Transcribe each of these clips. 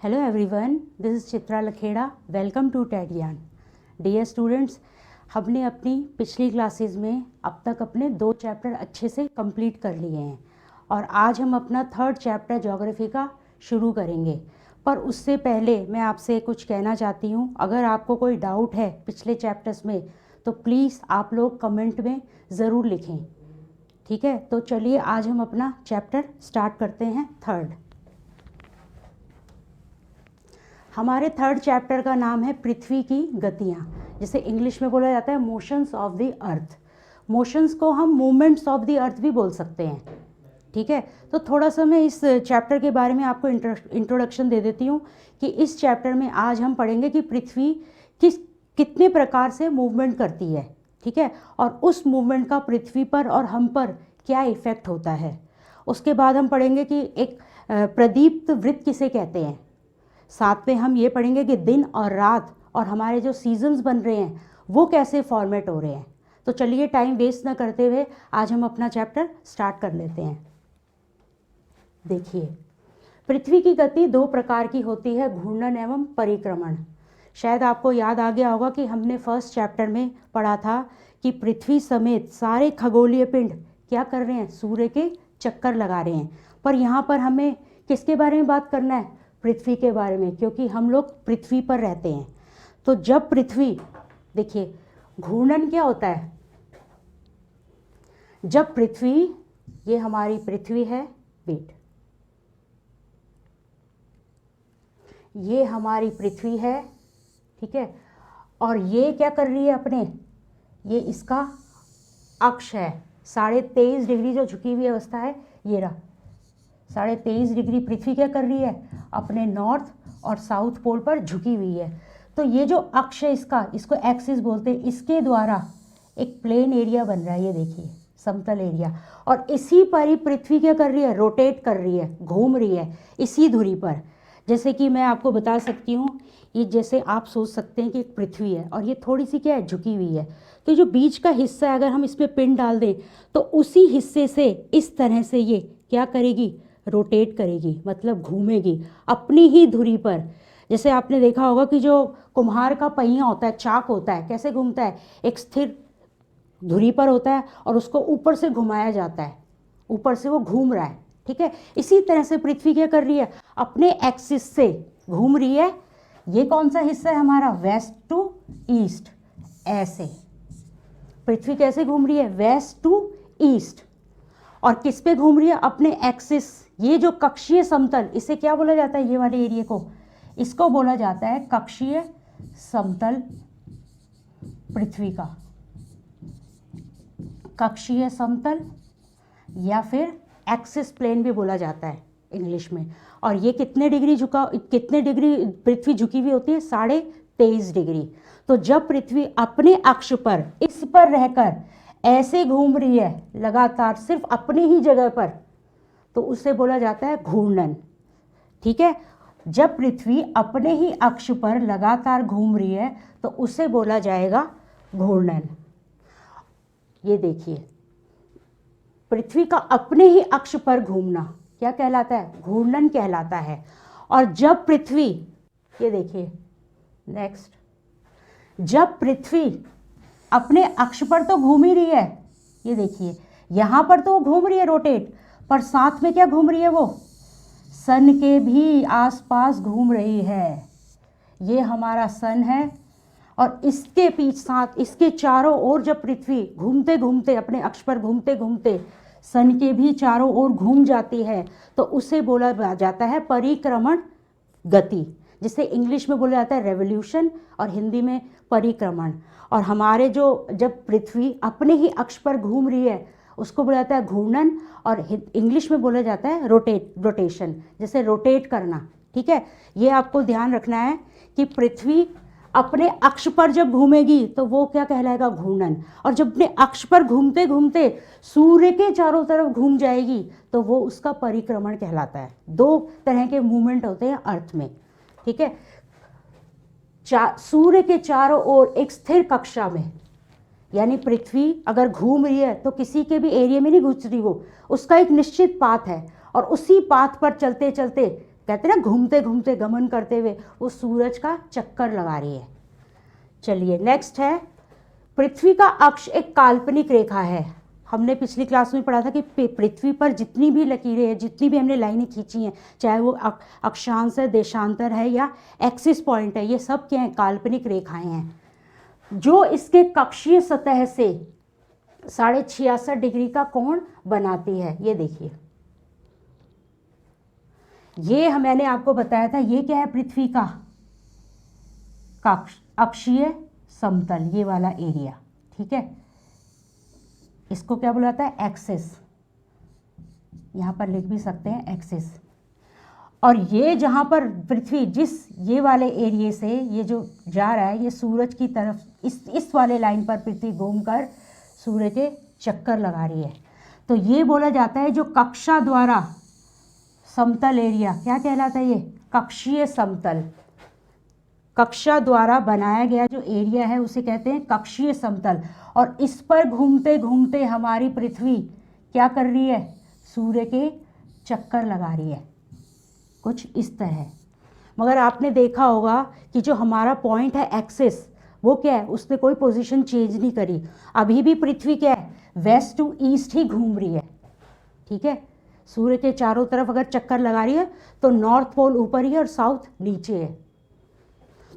Hello everyone, this is Chitra Lakhera. Welcome to Ted Gyan. Dear students, हमने अपनी पिछली क्लासेस में अब तक अपने 2 चैप्टर अच्छे से कंप्लीट कर लिए हैं और आज हम अपना 3rd चैप्टर ज्योग्राफी का शुरू करेंगे. पर उससे पहले मैं आपसे कुछ कहना चाहती हूँ. अगर आपको कोई डाउट है पिछले चैप्टर्स में तो प्लीज़ आप लोग कमेंट में ज़रूर लिखें. ठीक है, तो चलिए आज हम अपना चैप्टर स्टार्ट करते हैं 3rd. हमारे 3rd चैप्टर का नाम है पृथ्वी की गतियाँ, जिसे इंग्लिश में बोला जाता है motions of the earth. Motions को हम मूवमेंट्स ऑफ द अर्थ भी बोल सकते हैं. ठीक है, तो थोड़ा सा मैं इस चैप्टर के बारे में आपको इंट्रोडक्शन दे देती हूँ कि इस चैप्टर में आज हम पढ़ेंगे कि पृथ्वी कितने प्रकार से मूवमेंट करती है. ठीक है, और उस मूवमेंट का पृथ्वी पर और हम पर क्या इफ़ेक्ट होता है. उसके बाद हम पढ़ेंगे कि एक प्रदीप्त वृत्त किसे कहते हैं. साथ में हम ये पढ़ेंगे कि दिन और रात और हमारे जो सीजन्स बन रहे हैं वो कैसे फॉर्मेट हो रहे हैं. तो चलिए टाइम वेस्ट ना करते हुए आज हम अपना चैप्टर स्टार्ट कर लेते हैं. देखिए, पृथ्वी की गति 2 प्रकार की होती है, घूर्णन एवं परिक्रमण. शायद आपको याद आ गया होगा कि हमने फर्स्ट चैप्टर में पढ़ा था कि पृथ्वी समेत सारे खगोलीय पिंड क्या कर रहे हैं, सूर्य के चक्कर लगा रहे हैं. पर यहाँ पर हमें किसके बारे में बात करना है, पृथ्वी के बारे में, क्योंकि हम लोग पृथ्वी पर रहते हैं. तो जब पृथ्वी, देखिए घूर्णन क्या होता है, जब पृथ्वी, ये हमारी पृथ्वी है, वेट, ये हमारी पृथ्वी है. ठीक है, और ये क्या कर रही है अपने, ये इसका अक्ष है. 23.5 डिग्री जो झुकी हुई अवस्था है, ये रहा 23.5 डिग्री पृथ्वी क्या कर रही है, अपने नॉर्थ और साउथ पोल पर झुकी हुई है. तो ये जो अक्ष है इसका, इसको एक्सिस बोलते हैं, इसके द्वारा एक प्लेन एरिया बन रहा है. ये देखिए समतल एरिया, और इसी पर ही पृथ्वी क्या कर रही है, रोटेट कर रही है, घूम रही है इसी धुरी पर. जैसे कि मैं आपको बता सकती हूँ, ये जैसे आप सोच सकते हैं कि एक पृथ्वी है और ये थोड़ी सी क्या है, झुकी हुई है. तो जो बीच का हिस्सा है, अगर हम इसमें पिन डाल दें तो उसी हिस्से से इस तरह से ये क्या करेगी, रोटेट करेगी, मतलब घूमेगी अपनी ही धुरी पर. जैसे आपने देखा होगा कि जो कुम्हार का पहिया होता है, चाक होता है, कैसे घूमता है, एक स्थिर धुरी पर होता है और उसको ऊपर से घुमाया जाता है, ऊपर से वो घूम रहा है. ठीक है, इसी तरह से पृथ्वी क्या कर रही है, अपने एक्सिस से घूम रही है. ये कौन सा हिस्सा है हमारा, वेस्ट टू ईस्ट. ऐसे पृथ्वी कैसे घूम रही है, वेस्ट टू ईस्ट. और किस पे घूम रही है, अपने एक्सिस. ये जो कक्षीय समतल, इसे क्या बोला जाता है, ये वाले एरिया को, इसको बोला जाता है कक्षीय समतल पृथ्वी का. कक्षीय समतल या फिर एक्सिस प्लेन भी बोला जाता है इंग्लिश में. और ये कितने डिग्री पृथ्वी झुकी हुई होती है, 23.5 डिग्री. तो जब पृथ्वी अपने अक्ष पर, इस पर रहकर ऐसे घूम रही है लगातार सिर्फ अपनी ही जगह पर, तो उसे बोला जाता है घूर्णन. ठीक है, जब पृथ्वी अपने ही अक्ष पर लगातार घूम रही है तो उसे बोला जाएगा घूर्णन. ये देखिए, पृथ्वी का अपने ही अक्ष पर घूमना क्या कहलाता है, घूर्णन कहलाता है. और जब पृथ्वी, ये देखिए नेक्स्ट, जब पृथ्वी अपने अक्ष पर तो घूम ही रही है, ये देखिए यहाँ पर तो वो घूम रही है रोटेट, पर साथ में क्या घूम रही है, वो सन के भी आसपास घूम रही है. ये हमारा सन है और इसके पीछे साथ, इसके चारों ओर जब पृथ्वी घूमते घूमते, अपने अक्ष पर घूमते घूमते सन के भी चारों ओर घूम जाती है तो उसे बोला जाता है परिक्रमण गति, जिसे इंग्लिश में बोला जाता है रेवोल्यूशन और हिंदी में परिक्रमण. और हमारे जब पृथ्वी अपने ही अक्ष पर घूम रही है उसको बोला जाता है घूर्णन, और इंग्लिश में बोला जाता है रोटेशन, जैसे रोटेट करना. ठीक है, ये आपको ध्यान रखना है कि पृथ्वी अपने अक्ष पर जब घूमेगी तो वो क्या कहलाएगा, घूर्णन. और जब अपने अक्ष पर घूमते घूमते सूर्य के चारों तरफ घूम जाएगी तो वो उसका परिक्रमण कहलाता है. 2 तरह के मूवमेंट होते हैं अर्थ में. ठीक है, सूर्य के चारों ओर एक स्थिर कक्षा में, यानी पृथ्वी अगर घूम रही है तो किसी के भी एरिया में नहीं घुस रही, वो उसका एक निश्चित पाथ है और उसी पाथ पर चलते चलते कहते हैं ना घूमते घूमते गमन करते हुए वो सूरज का चक्कर लगा रही है। चलिए नेक्स्ट है, पृथ्वी का अक्ष एक काल्पनिक रेखा है। हमने पिछली क्लास में पढ़ा था कि पृथ्वी पर जितनी भी लकीरें हैं, जितनी भी हमने लाइनें खींची हैं, चाहे वो अक्षांश है, देशांतर है या एक्सिस पॉइंट है, ये सब क्या है, काल्पनिक रेखाएं हैं जो इसके कक्षीय सतह से 66.5 डिग्री का कोण बनाती है। ये देखिए, ये मैंने आपको बताया था, ये क्या है, पृथ्वी का अक्षीय समतल, ये वाला एरिया, ठीक है, इसको क्या बोला जाता है, एक्सिस, यहाँ पर लिख भी सकते हैं एक्सिस। और ये जहाँ पर पृथ्वी जिस ये वाले एरिया से ये जो जा रहा है, ये सूरज की तरफ, इस वाले लाइन पर पृथ्वी घूमकर सूर्य के चक्कर लगा रही है। तो ये बोला जाता है जो कक्षा द्वारा समतल एरिया, क्या कहलाता है ये, कक्षीय समतल, कक्षा द्वारा बनाया गया जो एरिया है उसे कहते हैं कक्षीय समतल। और इस पर घूमते घूमते हमारी पृथ्वी क्या कर रही है, सूर्य के चक्कर लगा रही है, कुछ इस तरह। मगर आपने देखा होगा कि जो हमारा पॉइंट है एक्सिस, वो क्या है, उसने कोई पोजीशन चेंज नहीं करी, अभी भी पृथ्वी क्या है, वेस्ट टू ईस्ट ही घूम रही है, ठीक है। सूर्य के चारों तरफ अगर चक्कर लगा रही है तो नॉर्थ पोल ऊपर ही है और साउथ नीचे है।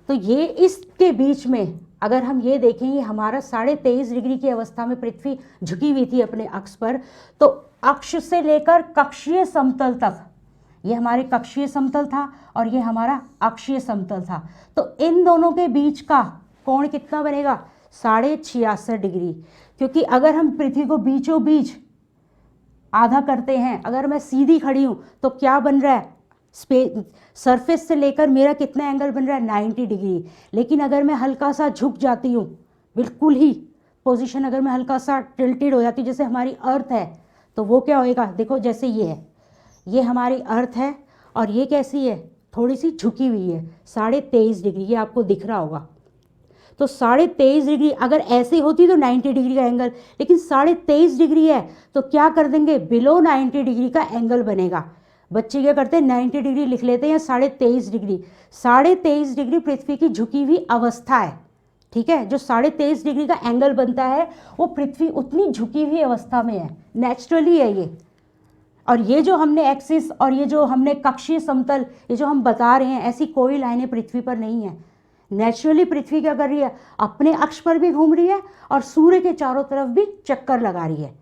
तो ये इसके बीच में अगर हम ये देखेंगे, हमारा 23.5 डिग्री की अवस्था में पृथ्वी झुकी हुई थी अपने अक्ष पर, तो अक्ष से लेकर कक्षीय समतल तक, ये हमारे कक्षीय समतल था और ये हमारा अक्षीय समतल था, तो इन दोनों के बीच का कोण कितना बनेगा, 66.5 डिग्री। क्योंकि अगर हम पृथ्वी को बीचों बीच आधा करते हैं, अगर मैं सीधी खड़ी हूँ तो क्या बन रहा है, सरफेस से लेकर मेरा कितना एंगल बन रहा है, 90 डिग्री। लेकिन अगर मैं हल्का सा झुक जाती हूँ, बिल्कुल ही पोजीशन अगर मैं हल्का सा टिल्टेड हो जाती हूँ, जैसे हमारी अर्थ है, तो वो क्या होएगा, देखो जैसे ये है, ये हमारी अर्थ है और ये कैसी है, थोड़ी सी झुकी हुई है, 23.5 डिग्री, ये आपको दिख रहा होगा। तो 23.5 डिग्री अगर ऐसे होती तो 90 डिग्री का एंगल, लेकिन 23.5 डिग्री है तो क्या कर देंगे, बिलो 90 डिग्री का एंगल बनेगा। बच्चे क्या करते हैं, 90 डिग्री लिख लेते हैं या 23.5 डिग्री। 23.5 डिग्री पृथ्वी की झुकी हुई अवस्था है, ठीक है। जो 23.5 डिग्री का एंगल बनता है वो पृथ्वी उतनी झुकी हुई अवस्था में है, नेचुरली है ये। और ये जो हमने एक्सिस और ये जो हमने कक्षीय समतल, ये जो हम बता रहे हैं, ऐसी कोई लाइनें पृथ्वी पर नहीं है। नेचुरली पृथ्वी क्या कर रही है, अपने अक्ष पर भी घूम रही है और सूर्य के चारों तरफ भी चक्कर लगा रही है।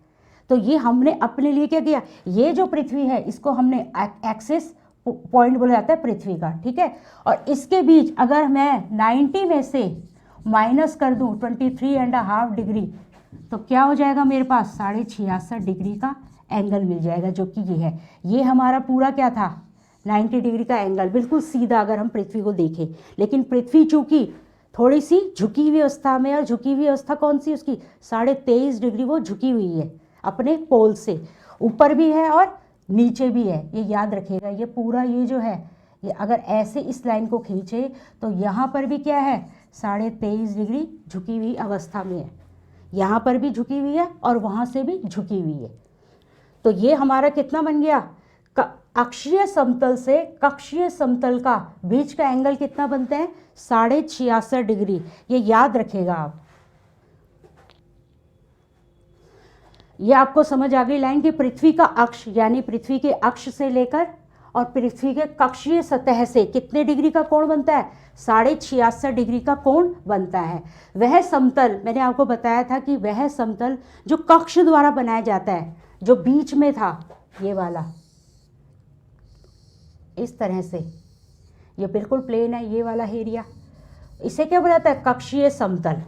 तो ये हमने अपने लिए क्या किया, ये जो पृथ्वी है इसको हमने एक्सिस पॉइंट बोला जाता है पृथ्वी का, ठीक है। और इसके बीच अगर मैं 90 में से माइनस कर दूं 23.5 डिग्री, तो क्या हो जाएगा, मेरे पास 66.5 डिग्री का एंगल मिल जाएगा, जो कि ये है। ये हमारा पूरा क्या था, 90 डिग्री का एंगल, बिल्कुल सीधा अगर हम पृथ्वी को देखें। लेकिन पृथ्वी चूंकि थोड़ी सी झुकी हुई अवस्था में, और झुकी हुई अवस्था कौन सी उसकी, 23.5 डिग्री वो झुकी हुई है अपने पोल से, ऊपर भी है और नीचे भी है, ये याद रखिएगा। ये पूरा ये जो है, ये अगर ऐसे इस लाइन को खींचे तो यहाँ पर भी क्या है, 23.5 डिग्री झुकी हुई अवस्था में है, यहाँ पर भी झुकी हुई है और वहाँ से भी झुकी हुई है। तो ये हमारा कितना बन गया, अक्षीय समतल से कक्षीय समतल का बीच का एंगल कितना बनते हैं, 66.5 डिग्री। ये याद रखेगा आप। ये आपको समझ आ गई लाइन कि पृथ्वी का अक्ष यानी पृथ्वी के अक्ष से लेकर और पृथ्वी के कक्षीय सतह से कितने डिग्री का कोण बनता है, 66.5 डिग्री का कोण बनता है। वह समतल, मैंने आपको बताया था कि वह समतल जो कक्ष द्वारा बनाया जाता है, जो बीच में था ये वाला, इस तरह से, ये बिल्कुल प्लेन है ये वाला एरिया, इसे क्या बोलाता है, कक्षीय समतल।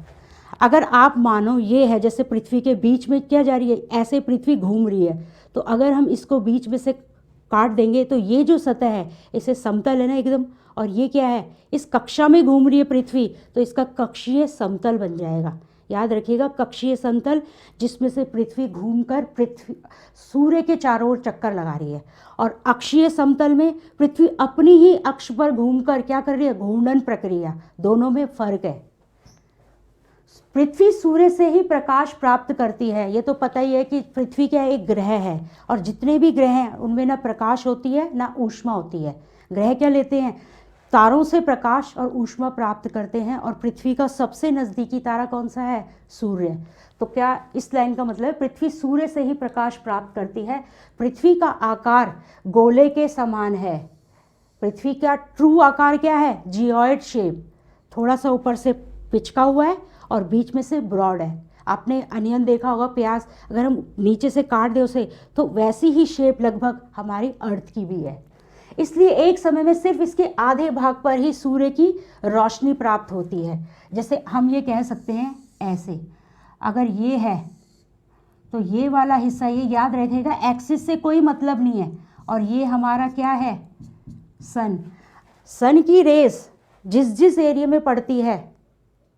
अगर आप मानो ये है जैसे पृथ्वी के बीच में क्या जा रही है, ऐसे पृथ्वी घूम रही है, तो अगर हम इसको बीच में से काट देंगे तो ये जो सतह है इसे समतल है ना एकदम, और ये क्या है, इस कक्षा में घूम रही है पृथ्वी, तो इसका कक्षीय समतल बन जाएगा। याद रखिएगा, कक्षीय समतल जिसमें से पृथ्वी घूमकर पृथ्वी सूर्य के चारों ओर चक्कर लगा रही है, और अक्षीय समतल में पृथ्वी अपनी ही अक्ष पर घूमकर क्या कर रही है, घूर्णन प्रक्रिया। दोनों में फर्क है। पृथ्वी सूर्य से ही प्रकाश प्राप्त करती है, ये तो पता ही है कि पृथ्वी क्या एक ग्रह है, और जितने भी ग्रह हैं उनमें ना प्रकाश होती है ना ऊष्मा होती है। ग्रह क्या लेते हैं, तारों से प्रकाश और ऊष्मा प्राप्त करते हैं, और पृथ्वी का सबसे नज़दीकी तारा कौन सा है, सूर्य। तो क्या इस लाइन का मतलब है पृथ्वी सूर्य से ही प्रकाश प्राप्त करती है। पृथ्वी का आकार गोले के समान है। पृथ्वी का ट्रू आकार क्या है, जियोइड शेप, थोड़ा सा ऊपर से पिचका हुआ है और बीच में से ब्रॉड है। आपने अनियन देखा होगा, प्याज अगर हम नीचे से काट दें उसे, तो वैसी ही शेप लगभग हमारी अर्थ की भी है। इसलिए एक समय में सिर्फ इसके आधे भाग पर ही सूर्य की रोशनी प्राप्त होती है। जैसे हम ये कह सकते हैं ऐसे, अगर ये है तो ये वाला हिस्सा, ये याद रखिएगा एक्सिस से कोई मतलब नहीं है, और ये हमारा क्या है, सन। सन की रेस जिस जिस एरिया में पड़ती है,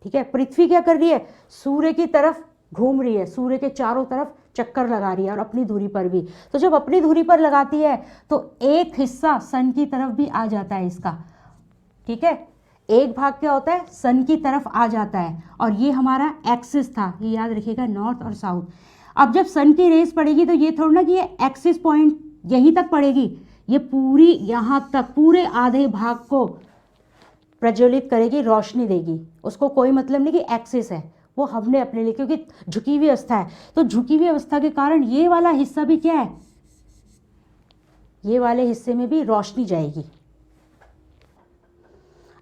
ठीक है, पृथ्वी क्या कर रही है, सूर्य की तरफ घूम रही है, सूर्य के चारों तरफ चक्कर लगा रही है, और अपनी धुरी पर भी। तो जब अपनी धुरी पर लगाती है तो एक हिस्सा सन की तरफ भी आ जाता है इसका, ठीक है, एक भाग क्या होता है, सन की तरफ आ जाता है। और ये हमारा एक्सिस था, ये याद रखिएगा, नॉर्थ और साउथ। अब जब सन की रेस पड़ेगी तो ये थोड़ा ना कि ये एक्सिस पॉइंट यहीं तक पड़ेगी, ये पूरी यहाँ तक पूरे आधे भाग को प्रज्वलित करेगी, रोशनी देगी। उसको कोई मतलब नहीं कि एक्सिस है, वो हमने अपने लिए, क्योंकि झुकी हुई अवस्था है, तो झुकी हुई अवस्था के कारण ये वाला हिस्सा भी क्या है, ये वाले हिस्से में भी रोशनी जाएगी।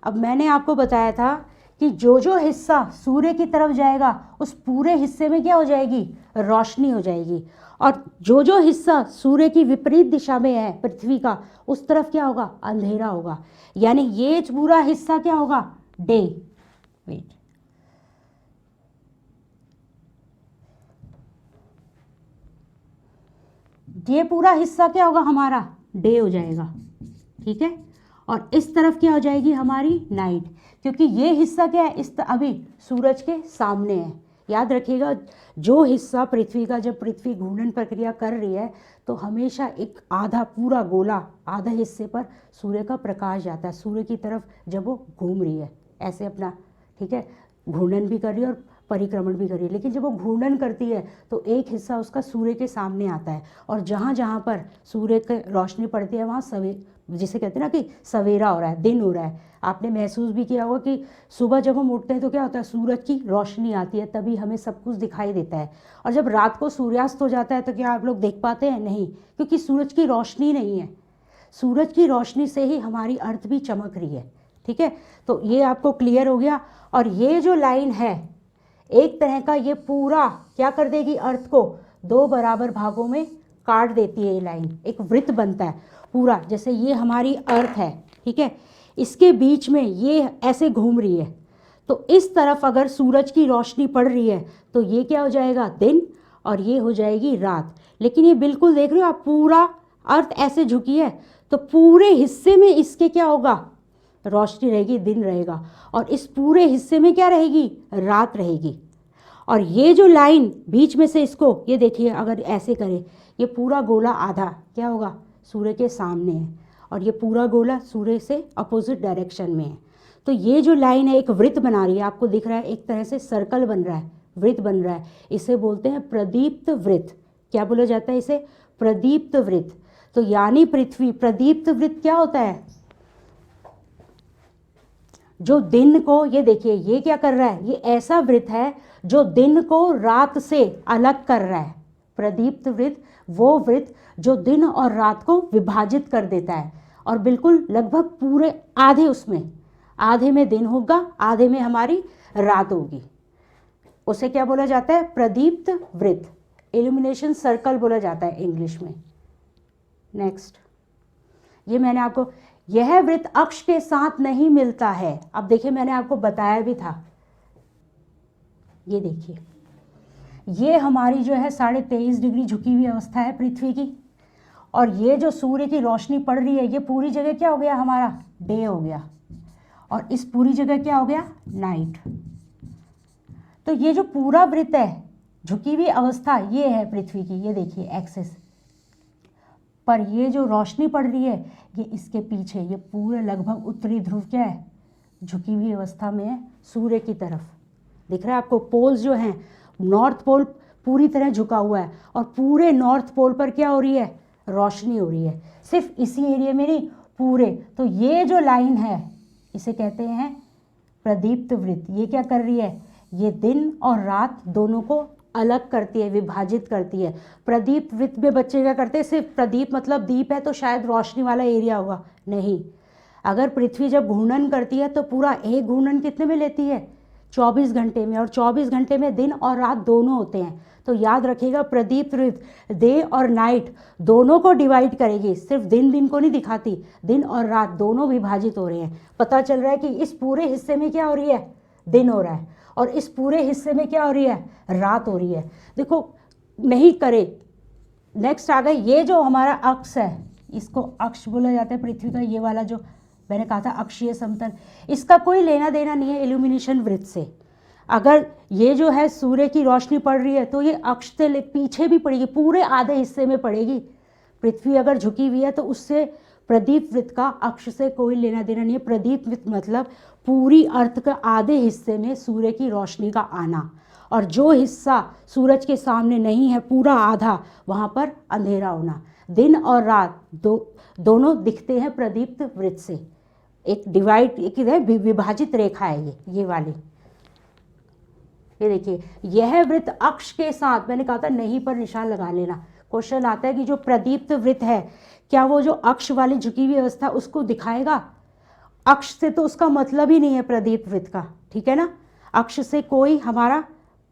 अब मैंने आपको बताया था कि जो जो हिस्सा सूर्य की तरफ जाएगा उस पूरे हिस्से में क्या हो जाएगी, रोशनी हो जाएगी, और जो जो हिस्सा सूर्य की विपरीत दिशा में है पृथ्वी का, उस तरफ क्या होगा, अंधेरा होगा। यानी ये पूरा हिस्सा क्या होगा, डे। वेट, ये पूरा हिस्सा क्या होगा हमारा, डे हो जाएगा, ठीक है। और इस तरफ क्या हो जाएगी हमारी नाइट, क्योंकि ये हिस्सा क्या है, अभी सूरज के सामने है। याद रखिएगा, जो हिस्सा पृथ्वी का, जब पृथ्वी घूर्णन प्रक्रिया कर रही है तो हमेशा एक आधा पूरा गोला, आधे हिस्से पर सूर्य का प्रकाश जाता है सूर्य की तरफ, जब वो घूम रही है ऐसे अपना, ठीक है, घूर्णन भी कर रही है और परिक्रमण भी कर रही है। लेकिन जब वो घूर्णन करती है तो एक हिस्सा उसका सूर्य के सामने आता है, और जहाँ जहाँ पर सूर्य की रोशनी पड़ती है वहाँ जिसे कहते हैं ना कि सवेरा हो रहा है, दिन हो रहा है। आपने महसूस भी किया होगा कि सुबह जब हम उठते हैं तो क्या होता है, सूरज की रोशनी आती है, तभी हमें सब कुछ दिखाई देता है। और जब रात को सूर्यास्त हो जाता है तो क्या आप लोग देख पाते हैं, नहीं, क्योंकि सूरज की रोशनी नहीं है। सूरज की रोशनी से ही हमारी अर्थ भी चमक रही है, ठीक है। तो ये आपको क्लियर हो गया। और ये जो लाइन है एक तरह का, ये पूरा क्या कर देगी, अर्थ को दो बराबर भागों में काट देती है। ये लाइन एक वृत्त बनता है पूरा, जैसे ये हमारी अर्थ है, ठीक है, इसके बीच में ये ऐसे घूम रही है। तो इस तरफ अगर सूरज की रोशनी पड़ रही है तो ये क्या हो जाएगा, दिन, और ये हो जाएगी रात। लेकिन ये बिल्कुल देख रहे हो आप, पूरा अर्थ ऐसे झुकी है तो पूरे हिस्से में इसके क्या होगा, रोशनी रहेगी, दिन रहेगा, और इस पूरे हिस्से में क्या रहेगी, रात रहेगी। और ये जो लाइन बीच में से, इसको ये देखिए, अगर ऐसे करें, ये पूरा गोला आधा क्या होगा, सूर्य के सामने है, और ये पूरा गोला सूर्य से अपोजिट डायरेक्शन में है। तो ये जो लाइन है एक वृत्त बना रही है, आपको दिख रहा है, एक तरह से सर्कल बन रहा है, वृत्त बन रहा है। इसे बोलते हैं प्रदीप्त वृत्त। क्या बोला जाता है इसे, प्रदीप्त वृत्त। तो यानी पृथ्वी, प्रदीप्त वृत्त क्या होता है, जो दिन को, ये देखिए ये क्या कर रहा है, ये ऐसा वृत्त है जो दिन को रात से अलग कर रहा है। प्रदीप्त वृत्त वो वृत्त जो दिन और रात को विभाजित कर देता है, और बिल्कुल लगभग पूरे आधे, उसमें आधे में दिन होगा, आधे में हमारी रात होगी। उसे क्या बोला जाता है, प्रदीप्त वृत्त, इल्यूमिनेशन सर्कल बोला जाता है इंग्लिश में। नेक्स्ट, ये मैंने आपको, यह वृत्त अक्ष के साथ नहीं मिलता है। अब देखिए मैंने आपको बताया भी था, ये देखिए, ये हमारी जो है 23.5 डिग्री झुकी हुई अवस्था है पृथ्वी की, और ये जो सूर्य की रोशनी पड़ रही है, ये पूरी जगह क्या हो गया हमारा, डे हो गया, और इस पूरी जगह क्या हो गया, नाइट। तो ये जो पूरा वृत्त है, झुकी हुई अवस्था, ये है पृथ्वी की, ये देखिए एक्सिस पर ये जो रोशनी पड़ रही है ये इसके पीछे, ये पूरे लगभग उत्तरी ध्रुव क्या है, झुकी हुई अवस्था में है सूर्य की तरफ। दिख रहा है आपको, पोल्स जो हैं, नॉर्थ पोल पूरी तरह झुका हुआ है, और पूरे नॉर्थ पोल पर क्या हो रही है, रोशनी हो रही है। सिर्फ इसी एरिया में नहीं, पूरे। तो ये जो लाइन है इसे कहते हैं प्रदीप्त वृत्त। ये क्या कर रही है, ये दिन और रात दोनों को अलग करती है, विभाजित करती है। प्रदीप्त वृत्त में बच्चे क्या करते हैं, सिर्फ प्रदीप मतलब दीप है तो शायद रोशनी वाला एरिया होगा, नहीं। अगर पृथ्वी जब घूर्णन करती है तो पूरा एक घूर्णन कितने में लेती है, 24 घंटे में, और 24 घंटे में दिन और रात दोनों होते हैं। तो याद रखिएगा प्रदीप्त वृत्त डे और नाइट दोनों को डिवाइड करेगी, सिर्फ दिन को नहीं दिखाती, दिन और रात दोनों विभाजित हो रहे हैं। पता चल रहा है कि इस पूरे हिस्से में क्या हो रही है, दिन हो रहा है, और इस पूरे हिस्से में क्या हो रही है, रात हो रही है। देखो नहीं करे, नेक्स्ट आ गए, ये जो हमारा अक्ष है इसको अक्ष बोला जाता है पृथ्वी का, ये वाला जो मैंने कहा था अक्षीय समतल, इसका कोई लेना देना नहीं है इल्यूमिनेशन वृत्त से। अगर ये जो है सूर्य की रोशनी पड़ रही है तो ये अक्ष से पीछे भी पड़ेगी, पूरे आधे हिस्से में पड़ेगी। पृथ्वी अगर झुकी हुई है तो उससे प्रदीप वृत्त का अक्ष से कोई लेना देना नहीं है। प्रदीप वृत्त मतलब पूरी अर्थ का आधे हिस्से में सूर्य की रोशनी का आना, और जो हिस्सा सूरज के सामने नहीं है पूरा आधा, वहाँ पर अंधेरा होना। दिन और रात दोनों दिखते हैं प्रदीप्त वृत्त से। एक डिवाइड, एक विभाजित रेखा है ये वाली। ये देखिए, यह वृत्त अक्ष के साथ, मैंने कहा था नहीं पर निशान लगा लेना। क्वेश्चन आता है कि जो प्रदीप्त वृत्त है क्या वो जो अक्ष वाली झुकी हुई अवस्था उसको दिखाएगा? अक्ष से तो उसका मतलब ही नहीं है प्रदीप्त वृत्त का, ठीक है ना, अक्ष से कोई हमारा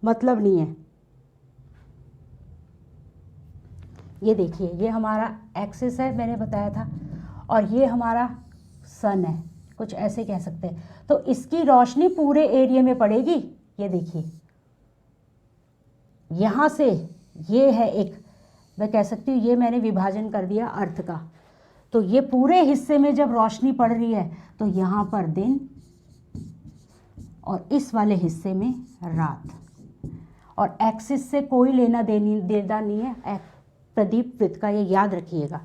मतलब नहीं है। ये देखिए, ये हमारा एक्सिस है मैंने बताया था, और ये हमारा सन है, कुछ ऐसे कह सकते हैं। तो इसकी रोशनी पूरे एरिया में पड़ेगी। ये देखिए, यहाँ से ये है एक, मैं कह सकती हूँ ये मैंने विभाजन कर दिया अर्थ का। तो ये पूरे हिस्से में जब रोशनी पड़ रही है तो यहाँ पर दिन और इस वाले हिस्से में रात, और एक्सिस से कोई लेना देना नहीं है प्रदीप वृत्त का, ये याद रखिएगा,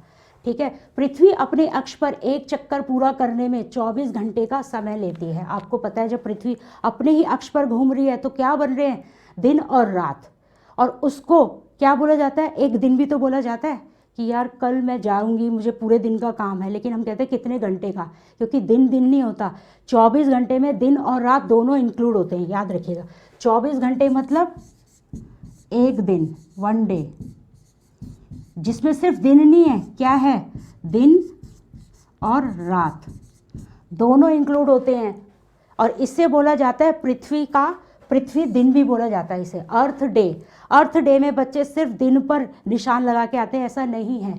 ठीक है। पृथ्वी अपने अक्ष पर एक चक्कर पूरा करने में 24 घंटे का समय लेती है। आपको पता है जब पृथ्वी अपने ही अक्ष पर घूम रही है तो क्या बन रहे हैं, दिन और रात, और उसको क्या बोला जाता है, एक दिन भी तो बोला जाता है कि यार कल मैं जाऊंगी, मुझे पूरे दिन का काम है, लेकिन हम कहते हैं कितने घंटे का, क्योंकि दिन नहीं होता, 24 घंटे में दिन और रात दोनों इंक्लूड होते हैं, याद रखिएगा। 24 घंटे मतलब एक दिन, वन डे, जिसमें सिर्फ दिन नहीं है, क्या है, दिन और रात दोनों इंक्लूड होते हैं, और इससे बोला जाता है पृथ्वी दिन भी बोला जाता है इसे, अर्थ डे। अर्थ डे में बच्चे सिर्फ दिन पर निशान लगा के आते हैं, ऐसा नहीं है।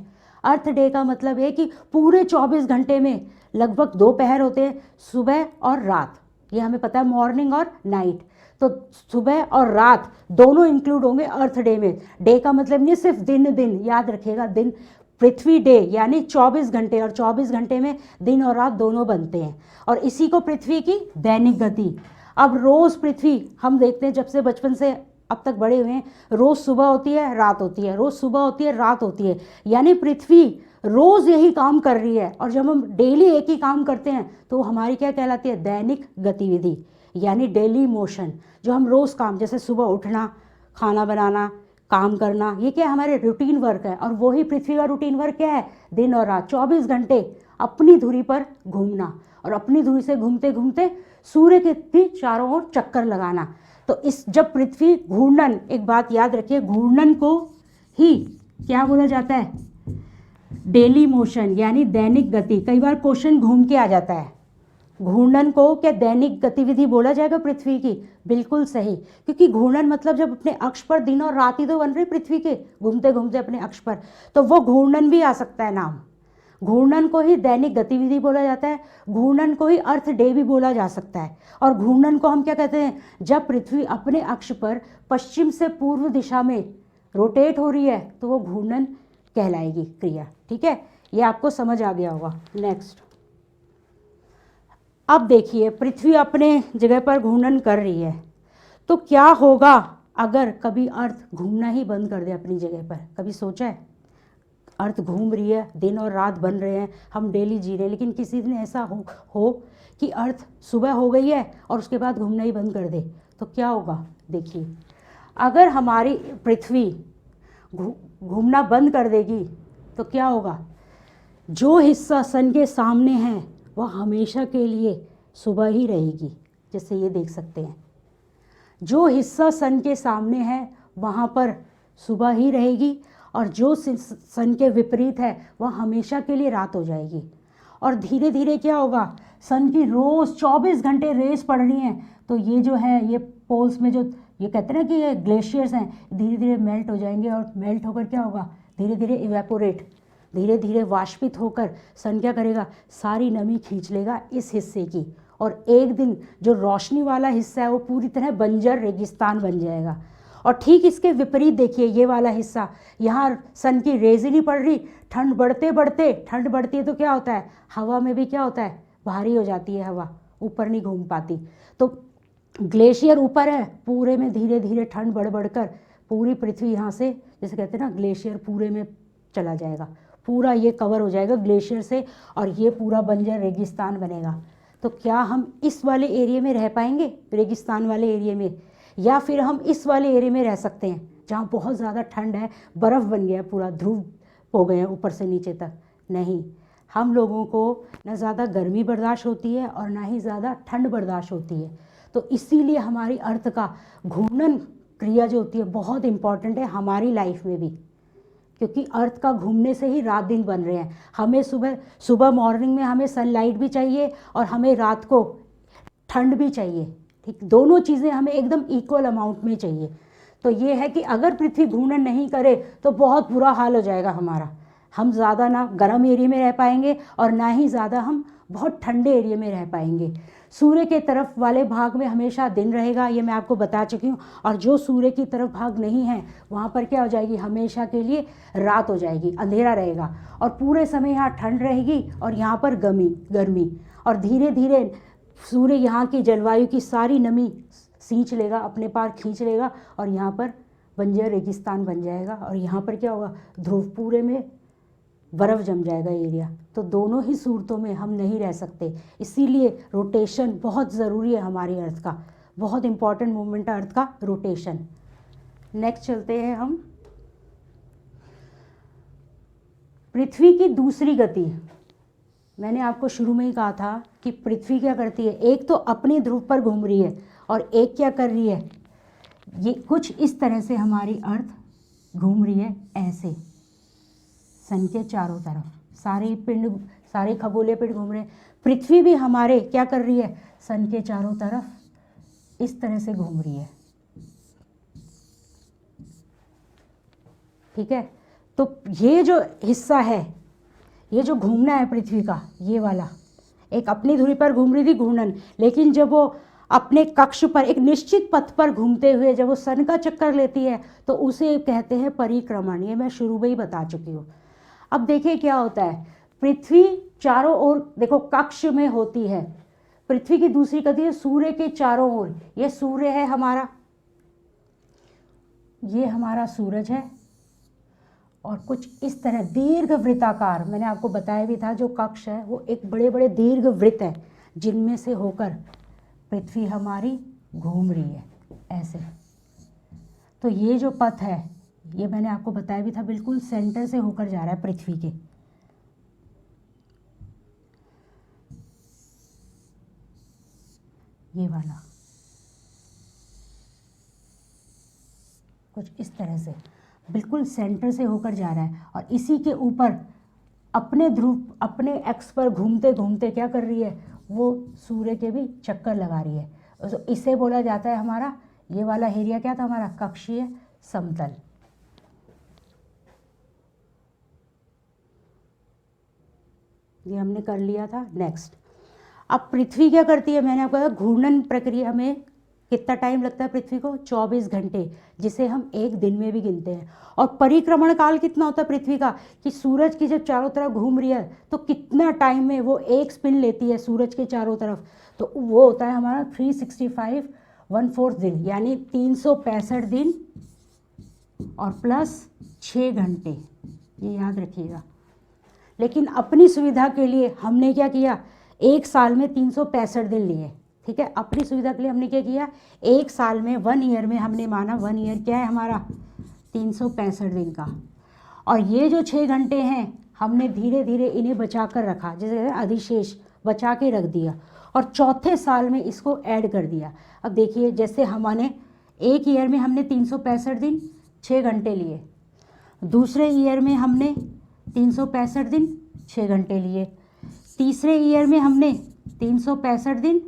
अर्थ डे का मतलब है कि पूरे 24 घंटे में लगभग 2 पहर होते हैं, सुबह और रात, ये हमें पता है, मॉर्निंग और नाइट। तो सुबह और रात दोनों इंक्लूड होंगे अर्थ डे में। डे का मतलब नहीं सिर्फ दिन, याद रखिएगा, दिन, पृथ्वी डे यानी 24 घंटे, और 24 घंटे में दिन और रात दोनों बनते हैं, और इसी को पृथ्वी की दैनिक गति। अब रोज़ पृथ्वी हम देखते हैं जब से बचपन से अब तक बड़े हुए हैं, रोज़ सुबह होती है रात होती है, रोज़ सुबह होती है रात होती है, यानी पृथ्वी रोज़ यही काम कर रही है। और जब हम डेली एक ही काम करते हैं तो हमारी क्या कहलाती है, दैनिक गतिविधि, यानी डेली मोशन। जो हम रोज़ काम, जैसे सुबह उठना, खाना बनाना, काम करना, ये क्या हमारे रूटीन वर्क है, और वही पृथ्वी का रूटीन वर्क क्या है, दिन और रात, 24 घंटे अपनी धुरी पर घूमना, और अपनी धुरी से घूमते घूमते सूर्य के भी चारों ओर चक्कर लगाना। तो इस जब पृथ्वी घूर्णन, एक बात याद रखिए, घूर्णन को ही क्या बोला जाता है, डेली मोशन यानी दैनिक गति। कई बार क्वेश्चन घूम के आ जाता है, घूर्णन को क्या दैनिक गतिविधि बोला जाएगा पृथ्वी की? बिल्कुल सही, क्योंकि घूर्णन मतलब जब अपने अक्ष पर दिन और रात ही तो बन रहे पृथ्वी के, घूमते घूमते अपने अक्ष पर, तो वो घूर्णन भी आ सकता है नाम। घूर्णन को ही दैनिक गतिविधि बोला जाता है, घूर्णन को ही अर्थ डे भी बोला जा सकता है। और घूर्णन को हम क्या कहते हैं, जब पृथ्वी अपने अक्ष पर पश्चिम से पूर्व दिशा में रोटेट हो रही है तो वो घूर्णन कहलाएगी क्रिया, ठीक है। ये आपको समझ आ गया होगा। नेक्स्ट, अब देखिए, पृथ्वी अपने जगह पर घूर्णन कर रही है, तो क्या होगा अगर कभी अर्थ घूमना ही बंद कर दे अपनी जगह पर? कभी सोचा है? अर्थ घूम रही है, दिन और रात बन रहे हैं, हम डेली जी रहे हैं, लेकिन किसी दिन ऐसा हो कि अर्थ सुबह हो गई है और उसके बाद घूमना ही बंद कर दे, तो क्या होगा? देखिए, अगर हमारी पृथ्वी घूमना बंद कर देगी तो क्या होगा? जो हिस्सा सन के सामने है वह हमेशा के लिए सुबह ही रहेगी, जैसे ये देख सकते हैं। जो हिस्सा सन के सामने है वहाँ पर सुबह ही रहेगी, और जो सन के विपरीत है वह हमेशा के लिए रात हो जाएगी। और धीरे धीरे क्या होगा, सन की रोज़ 24 घंटे रेस पड़ रही हैं, तो ये जो है ये पोल्स में जो ये कहते हैं ना कि ये ग्लेशियर्स हैं, धीरे धीरे मेल्ट हो जाएंगे, और मेल्ट होकर क्या होगा, धीरे धीरे इवेपोरेट, धीरे धीरे वाष्पित होकर सन क्या करेगा, सारी नमी खींच लेगा इस हिस्से की, और एक दिन जो रोशनी वाला हिस्सा है वो पूरी तरह बंजर रेगिस्तान बन जाएगा। और ठीक इसके विपरीत देखिए, ये वाला हिस्सा, यहाँ सन की रेज ही नहीं पड़ रही, ठंड बढ़ते बढ़ते, ठंड बढ़ती है तो क्या होता है, हवा में भी क्या होता है, भारी हो जाती है हवा, ऊपर नहीं घूम पाती। तो ग्लेशियर ऊपर है, पूरे में धीरे धीरे ठंड बढ़ बढ़कर पूरी पृथ्वी यहाँ से, जैसे कहते हैं ना, ग्लेशियर पूरे में चला जाएगा, पूरा ये कवर हो जाएगा ग्लेशियर से, और ये पूरा बंजर रेगिस्तान बनेगा। तो क्या हम इस वाले एरिया में रह पाएंगे, रेगिस्तान वाले एरिया में, या फिर हम इस वाले एरिया में रह सकते हैं जहाँ बहुत ज़्यादा ठंड है, बर्फ़ बन गया है, पूरा ध्रुव हो गए हैं ऊपर से नीचे तक? नहीं, हम लोगों को न ज़्यादा गर्मी बर्दाश्त होती है और ना ही ज़्यादा ठंड बर्दाश्त होती है। तो इसीलिए हमारी अर्थ का घूर्णन क्रिया जो होती है बहुत इम्पॉर्टेंट है हमारी लाइफ में भी, क्योंकि अर्थ का घूमने से ही रात दिन बन रहे हैं। हमें सुबह मॉर्निंग में हमें सनलाइट भी चाहिए, और हमें रात को ठंड भी चाहिए, ठीक, दोनों चीज़ें हमें एकदम इक्वल अमाउंट में चाहिए। तो ये है कि अगर पृथ्वी घूर्णन नहीं करे तो बहुत बुरा हाल हो जाएगा हमारा, हम ज़्यादा ना गर्म एरिया में रह पाएंगे और ना ही ज़्यादा हम बहुत ठंडे एरिया में रह पाएंगे। सूर्य के तरफ वाले भाग में हमेशा दिन रहेगा, ये मैं आपको बता चुकी हूँ, और जो सूर्य की तरफ भाग नहीं है वहाँ पर क्या हो जाएगी, हमेशा के लिए रात हो जाएगी, अंधेरा रहेगा, और पूरे समय यहाँ ठंड रहेगी और यहाँ पर गर्मी, और धीरे धीरे सूर्य यहाँ की जलवायु की सारी नमी सींच लेगा, अपने पार खींच लेगा, और यहाँ पर बंजर रेगिस्तान बन जाएगा, और यहाँ पर क्या होगा, ध्रुव पूरे में बर्फ़ जम जाएगा एरिया। तो दोनों ही सूरतों में हम नहीं रह सकते, इसीलिए रोटेशन बहुत ज़रूरी है हमारी अर्थ का, बहुत इम्पॉर्टेंट मूवमेंट है अर्थ का रोटेशन। नेक्स्ट चलते हैं हम, पृथ्वी की दूसरी गति। मैंने आपको शुरू में ही कहा था कि पृथ्वी क्या करती है, एक तो अपने ध्रुव पर घूम रही है, और एक क्या कर रही है, ये कुछ इस तरह से हमारी अर्थ घूम रही है, ऐसे सन के चारों तरफ सारे खगोलीय पिंड घूम रहे हैं। पृथ्वी भी हमारे क्या कर रही है, सन के चारों तरफ इस तरह से घूम रही है, ठीक है। तो ये जो हिस्सा है, ये जो घूमना है पृथ्वी का, ये वाला एक अपनी धुरी पर घूम रही थी घूर्णन, लेकिन जब वो अपने कक्ष पर एक निश्चित पथ पर घूमते हुए जब वो सन का चक्कर लेती है तो उसे कहते हैं परिक्रमण। ये मैं शुरू में ही बता चुकी हूँ। अब देखिए क्या होता है, पृथ्वी चारों ओर देखो कक्ष में होती है, पृथ्वी की दूसरी गति है सूर्य के चारों ओर। ये सूर्य है हमारा, ये हमारा सूरज है, और कुछ इस तरह दीर्घ वृत्ताकार, मैंने आपको बताया भी था, जो कक्ष है वो एक बड़े बड़े दीर्घ वृत्त है जिनमें से होकर पृथ्वी हमारी घूम रही है ऐसे। तो ये जो पथ है, ये मैंने आपको बताया भी था, बिल्कुल सेंटर से होकर जा रहा है पृथ्वी के। ये वाला कुछ इस तरह से बिल्कुल सेंटर से होकर जा रहा है, और इसी के ऊपर अपने ध्रुव अपने एक्स पर घूमते घूमते क्या कर रही है, वो सूर्य के भी चक्कर लगा रही है। तो इसे बोला जाता है हमारा, ये वाला एरिया क्या था हमारा, कक्षीय समतल। ये हमने कर लिया था। नेक्स्ट, अब पृथ्वी क्या करती है, मैंने आपको कहा घूर्णन प्रक्रिया में कितना टाइम लगता है पृथ्वी को, 24 घंटे, जिसे हम एक दिन में भी गिनते हैं। और परिक्रमण काल कितना होता है पृथ्वी का, कि सूरज की जब चारों तरफ घूम रही है तो कितना टाइम में वो एक स्पिन लेती है सूरज के चारों तरफ, तो वो होता है हमारा 365 1/4 दिन, यानी 365 दिन और प्लस 6 घंटे, ये याद रखिएगा। लेकिन अपनी सुविधा के लिए हमने क्या किया, एक साल में 365 दिन लिए, ठीक है। अपनी सुविधा के लिए हमने क्या किया, एक साल में 1 ईयर में हमने माना 1 ईयर क्या है हमारा 365 दिन का। और ये जो 6 घंटे हैं हमने धीरे धीरे इन्हें बचा कर रखा, जैसे अधिशेष बचा के रख दिया, और चौथे साल में इसको ऐड कर दिया। अब देखिए, जैसे हमने एक ईयर में हमने 365 दिन 6 घंटे लिए, दूसरे ईयर में हमने 365 दिन 6 घंटे लिए, तीसरे ईयर में हमने 365 दिन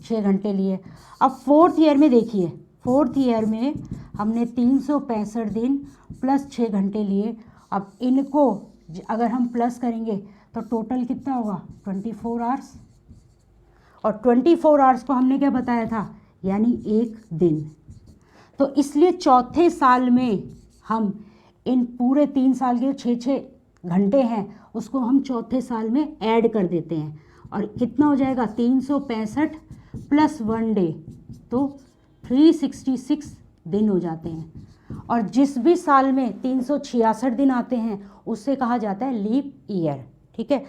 6 घंटे लिए। अब फोर्थ ईयर में देखिए, फोर्थ ईयर में हमने 365 दिन प्लस 6 घंटे लिए। अब इनको अगर हम प्लस करेंगे तो टोटल कितना होगा, 24 आवर्स, और 24 आवर्स को हमने क्या बताया था, यानी एक दिन। तो इसलिए चौथे साल में हम इन पूरे 3 साल के 6-6 घंटे हैं उसको हम चौथे साल में ऐड कर देते हैं, और कितना हो जाएगा, 365 प्लस 1 डे, तो 366 दिन हो जाते हैं। और जिस भी साल में 366 दिन आते हैं उससे कहा जाता है लीप ईयर। ठीक है,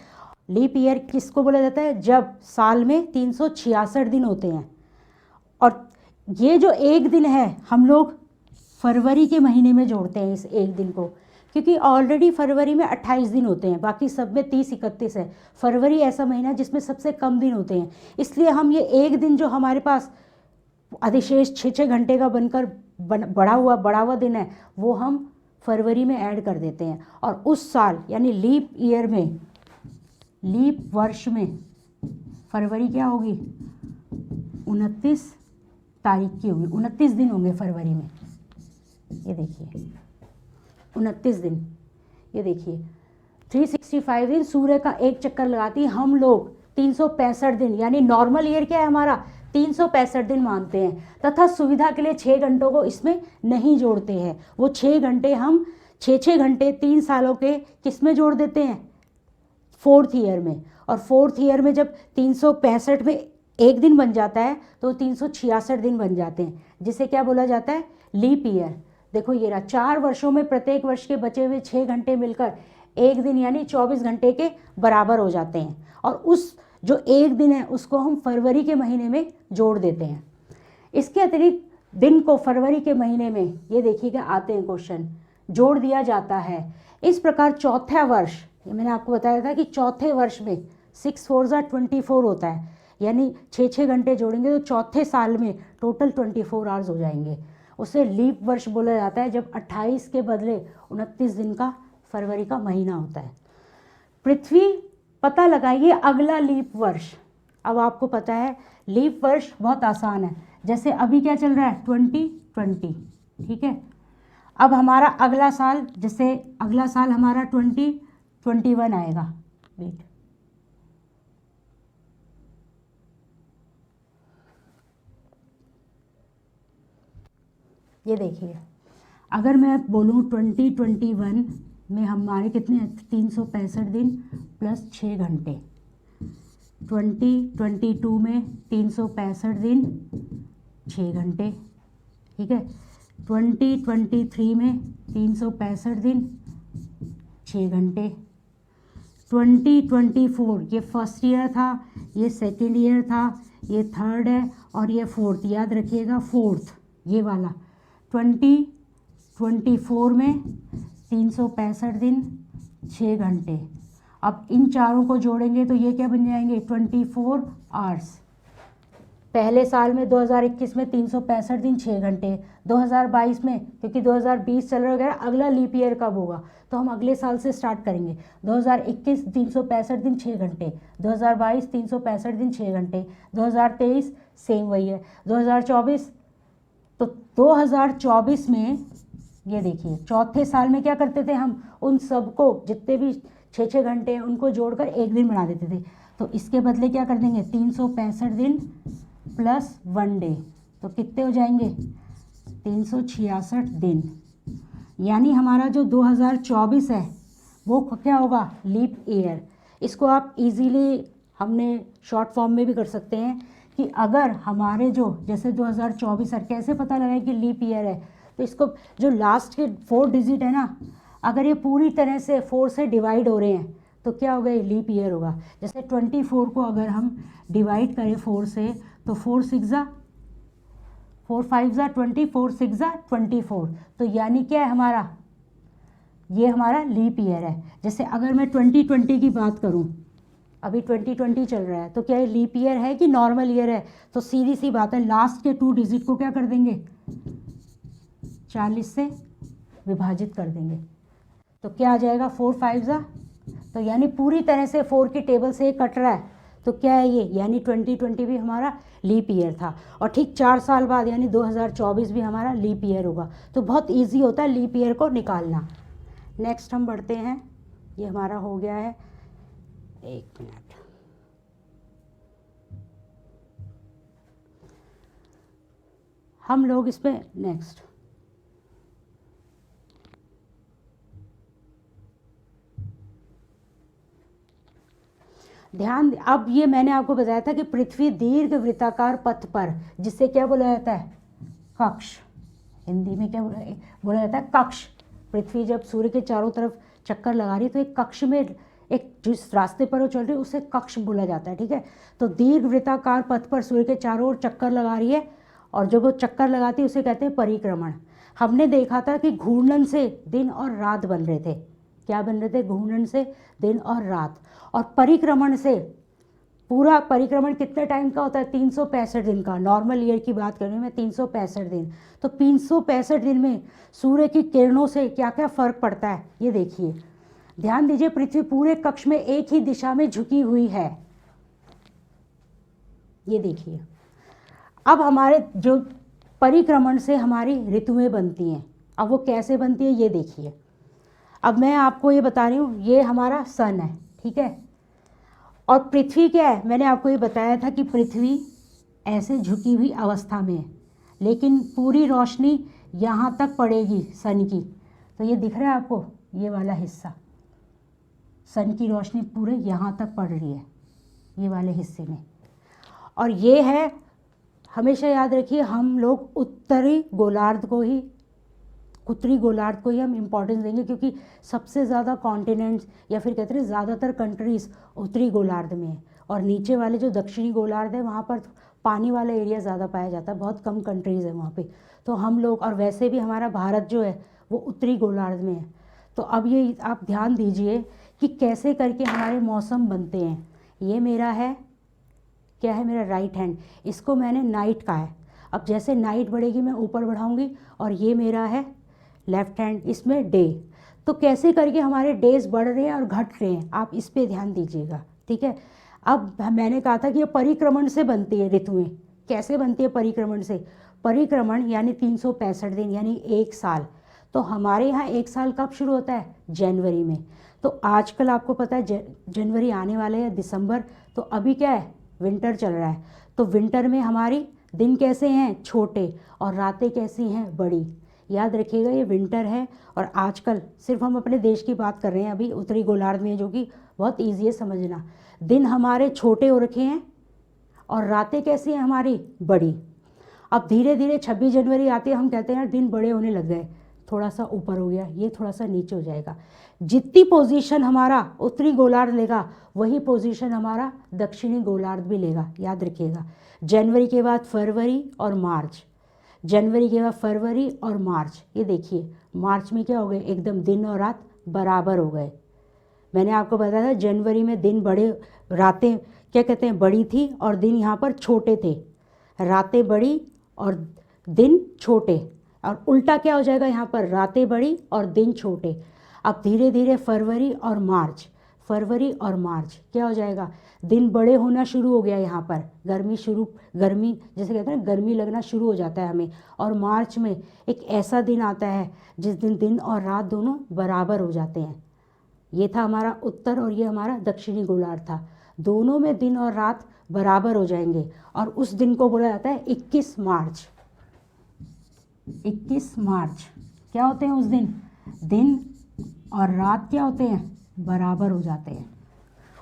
लीप ईयर किसको बोला जाता है, जब साल में 366 दिन होते हैं। और ये जो एक दिन है हम लोग फरवरी के महीने में जोड़ते हैं इस एक दिन को, क्योंकि ऑलरेडी फरवरी में 28 दिन होते हैं, बाकी सब में 30-31 है। फरवरी ऐसा महीना जिसमें सबसे कम दिन होते हैं, इसलिए हम ये एक दिन जो हमारे पास अधिशेष 6-6 घंटे का बनकर बढ़ा हुआ दिन है वो हम फरवरी में ऐड कर देते हैं। और उस साल यानी लीप ईयर में, लीप वर्ष में फरवरी क्या होगी, 29 तारीख की होगी, 29 दिन होंगे फरवरी में। ये देखिए 29 दिन, ये देखिए 365 दिन सूर्य का एक चक्कर लगाती हम लोग 365 दिन, यानी नॉर्मल ईयर क्या है हमारा, 365 दिन मानते हैं, तथा सुविधा के लिए 6 घंटों को इसमें नहीं जोड़ते हैं। वो 6 घंटे हम 6-6 घंटे 3 सालों के किस में जोड़ देते हैं, फोर्थ ईयर में। और फोर्थ ईयर में जब 365 में एक दिन बन जाता है तो 366 दिन बन जाते हैं, जिसे क्या बोला जाता है, लीप ईयर। देखो ये रहा, 4 वर्षों में प्रत्येक वर्ष के बचे हुए 6 घंटे मिलकर एक दिन यानी 24 घंटे के बराबर हो जाते हैं, और उस जो एक दिन है उसको हम फरवरी के महीने में जोड़ देते हैं। इसके अतिरिक्त दिन को फरवरी के महीने में, ये देखिएगा आते हैं क्वेश्चन, जोड़ दिया जाता है। इस प्रकार चौथा वर्ष, ये मैंने आपको बताया था कि चौथे वर्ष में 6 4 24 होता है, यानी 6-6 घंटे जोड़ेंगे तो चौथे साल में टोटल 24 आवर्स हो जाएंगे। उसे लीप वर्ष बोला जाता है जब 28 के बदले 29 दिन का फरवरी का महीना होता है। पृथ्वी, पता लगाइए अगला लीप वर्ष। अब आपको पता है लीप वर्ष बहुत आसान है, जैसे अभी क्या चल रहा है 2020, ठीक है। अब हमारा अगला साल, जैसे अगला साल हमारा 2021 आएगा। वेट, ये देखिए, अगर मैं बोलूँ 2021 में हमारे कितने 365 दिन प्लस 6 घंटे, 2022 में 365 दिन 6 घंटे, ठीक है। 2023 में 365 दिन 6 घंटे, 2024 ये फर्स्ट ईयर था, ये सेकेंड ईयर था, ये थर्ड है और ये फोर्थ, याद रखिएगा फोर्थ ये वाला। 2024 में 365 दिन 6 घंटे। अब इन चारों को जोड़ेंगे तो ये क्या बन जाएंगे 24 आवर्स। पहले साल में 2021 में 365 दिन 6 घंटे, 2022 में, क्योंकि 2020 चल रहा है, अगला लीप ईयर कब होगा तो हम अगले साल से स्टार्ट करेंगे। 2021 365 दिन 6 घंटे, 2022 365 दिन 6 घंटे, 2023 सेम वही है, 2024, तो 2024 में ये देखिए चौथे साल में क्या करते थे हम, उन सबको जितने भी 6-6 घंटे हैं उनको जोड़कर एक दिन बना देते थे। तो इसके बदले क्या कर देंगे 365 दिन प्लस 1 डे, तो कितने हो जाएंगे 366 दिन। यानी हमारा जो 2024 है वो क्या होगा लीप ईयर। इसको आप इजीली हमने शॉर्ट फॉर्म में भी कर सकते हैं कि अगर हमारे जो जैसे 2024 है, कैसे पता लगा कि लीप ईयर है, तो इसको जो लास्ट के 4 डिजिट है ना, अगर ये पूरी तरह से 4 से डिवाइड हो रहे हैं तो क्या होगा ये लीप ईयर होगा। जैसे 24 को अगर हम डिवाइड करें 4 से तो 4 6 4 5 20, 4 6 24, तो यानी क्या है हमारा ये हमारा लीप ईयर है। जैसे अगर मैं 2020 की बात करूं, अभी 2020 चल रहा है, तो क्या ये लीप ईयर है कि नॉर्मल ईयर है? तो सीधी सी बात है, लास्ट के 2 डिजिट को क्या कर देंगे, 40 से विभाजित कर देंगे। तो क्या आ जाएगा, 4 5 जा, तो यानी पूरी तरह से 4 की टेबल से कट रहा है। तो क्या है ये, यानी 2020 भी हमारा लीप ईयर था। और ठीक 4 साल बाद यानी 2024 भी हमारा लीप ईयर होगा। तो बहुत इजी होता है लीप ईयर को निकालना। नेक्स्ट हम बढ़ते हैं, ये हमारा हो गया है, 1 मिनट, हम लोग इस पे नेक्स्ट ध्यान। अब ये मैंने आपको बताया था कि पृथ्वी दीर्घ वृत्ताकार पथ पर, जिसे क्या बोला जाता है, कक्ष, हिंदी में क्या बोला जाता है, कक्ष। पृथ्वी जब सूर्य के चारों तरफ चक्कर लगा रही है तो एक कक्ष में, एक जिस रास्ते पर वो चल रही है उसे कक्ष बोला जाता है, ठीक है। तो दीर्घ वृत्ताकार पथ पर सूर्य के चारों ओर चक्कर लगा रही है, और जब वो चक्कर लगाती है उसे कहते हैं परिक्रमण। हमने देखा था कि घूर्णन से दिन और रात बन रहे थे। क्या बन रहे थे, घूर्णन से दिन और रात। और परिक्रमण से, पूरा परिक्रमण कितने टाइम का होता है, 365 दिन का। नॉर्मल ईयर की बात कर रही हूँ मैं, 365 दिन। तो 365 दिन में सूर्य की किरणों से क्या क्या फर्क पड़ता है, ये देखिए, ध्यान दीजिए। पृथ्वी पूरे कक्ष में एक ही दिशा में झुकी हुई है, ये देखिए। अब हमारे जो परिक्रमण से हमारी ऋतुएं बनती हैं, अब वो कैसे बनती है ये देखिए। अब मैं आपको ये बता रही हूँ, ये हमारा सन है, ठीक है। और पृथ्वी क्या है, मैंने आपको ये बताया था कि पृथ्वी ऐसे झुकी हुई अवस्था में है, लेकिन पूरी रोशनी यहाँ तक पड़ेगी सन की। तो ये दिख रहा है आपको, ये वाला हिस्सा, सन की रोशनी पूरे यहाँ तक पड़ रही है, ये वाले हिस्से में। और ये है, हमेशा याद रखिए, हम लोग उत्तरी गोलार्ध को ही हम इम्पोर्टेंस देंगे, क्योंकि सबसे ज़्यादा कॉन्टिनेंट्स या फिर कहते हैं ज़्यादातर कंट्रीज़ उत्तरी गोलार्ध में है। और नीचे वाले जो दक्षिणी गोलार्ध है वहाँ पर पानी वाला एरिया ज़्यादा पाया जाता है, बहुत कम कंट्रीज़ है वहाँ पे। तो हम लोग, और वैसे भी हमारा भारत जो है वो उत्तरी गोलार्ध में है। तो अब ये आप ध्यान दीजिए कि कैसे करके हमारे मौसम बनते हैं। ये मेरा है, क्या है, मेरा राइट हैंड, इसको मैंने नाइट कहा है। अब जैसे नाइट बढ़ेगी मैं ऊपर बढ़ाऊँगी, और ये मेरा है लेफ्ट हैंड, इसमें डे। तो कैसे करके हमारे डेज बढ़ रहे हैं और घट रहे हैं, आप इस पे ध्यान दीजिएगा, ठीक है। अब मैंने कहा था कि ये परिक्रमण से बनती है ऋतुएं। कैसे बनती है परिक्रमण से, परिक्रमण यानी 365 दिन यानी 1 साल। तो हमारे यहाँ 1 साल कब शुरू होता है, जनवरी में। तो आजकल आपको पता है जनवरी आने वाले है, दिसंबर, तो अभी क्या है, विंटर चल रहा है। तो विंटर में हमारी दिन कैसे हैं, छोटे, और रातें कैसी हैं, बड़ी। याद रखिएगा ये विंटर है। और आजकल सिर्फ हम अपने देश की बात कर रहे हैं, अभी उत्तरी गोलार्ध में, जो कि बहुत ईजी है समझना। दिन हमारे छोटे हो रखे हैं और रातें कैसी हैं हमारी, बड़ी। अब धीरे धीरे 26 जनवरी आती है, हम कहते हैं यार दिन बड़े होने लग गए, थोड़ा सा ऊपर हो गया, ये थोड़ा सा नीचे हो जाएगा। जितनी पोजीशन हमारा उत्तरी गोलार्ध लेगा वही पोजीशन हमारा दक्षिणी गोलार्ध भी लेगा, याद रखिएगा। जनवरी के बाद फरवरी और मार्च, जनवरी के बाद फरवरी और मार्च। ये देखिए मार्च में क्या हो गए, एकदम दिन और रात बराबर हो गए। मैंने आपको बताया था जनवरी में दिन बड़े, रातें क्या कहते हैं, बड़ी थी, और दिन यहाँ पर छोटे थे। रातें बड़ी और दिन छोटे, और उल्टा क्या हो जाएगा यहाँ पर, रातें बड़ी और दिन छोटे। अब धीरे धीरे फरवरी और मार्च, फरवरी और मार्च क्या हो जाएगा, दिन बड़े होना शुरू हो गया यहाँ पर, गर्मी जैसे कहते हैं गर्मी लगना शुरू हो जाता है हमें। और मार्च में एक ऐसा दिन आता है जिस दिन दिन और रात दोनों बराबर हो जाते हैं। ये था हमारा उत्तर और ये हमारा दक्षिणी गोलार्ध था, दोनों में दिन और रात बराबर हो जाएंगे। और उस दिन को बोला जाता है 21 मार्च। 21 मार्च क्या होते हैं उस दिन, दिन और रात क्या होते हैं, बराबर हो जाते हैं।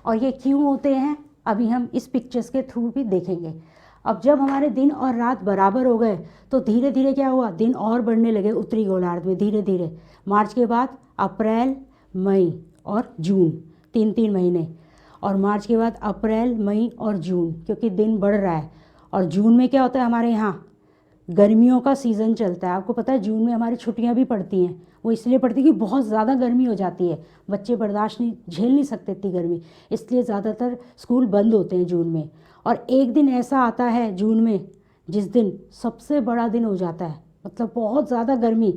और ये क्यों होते हैं अभी हम इस पिक्चर्स के थ्रू भी देखेंगे। अब जब हमारे दिन और रात बराबर हो गए तो धीरे धीरे क्या हुआ, दिन और बढ़ने लगे उत्तरी गोलार्ध में धीरे धीरे। मार्च के बाद अप्रैल, मई और जून, 3 महीने। और मार्च के बाद अप्रैल, मई और जून, क्योंकि दिन बढ़ रहा है। और जून में क्या होता है हमारे यहाँ, गर्मियों का सीज़न चलता है। आपको पता है जून में हमारी छुट्टियां भी पड़ती हैं, वो इसलिए पड़ती है कि बहुत ज़्यादा गर्मी हो जाती है, बच्चे बर्दाश्त नहीं झेल नहीं सकते इतनी गर्मी, इसलिए ज़्यादातर स्कूल बंद होते हैं जून में। और एक दिन ऐसा आता है जून में जिस दिन सबसे बड़ा दिन हो जाता है, मतलब बहुत ज़्यादा गर्मी,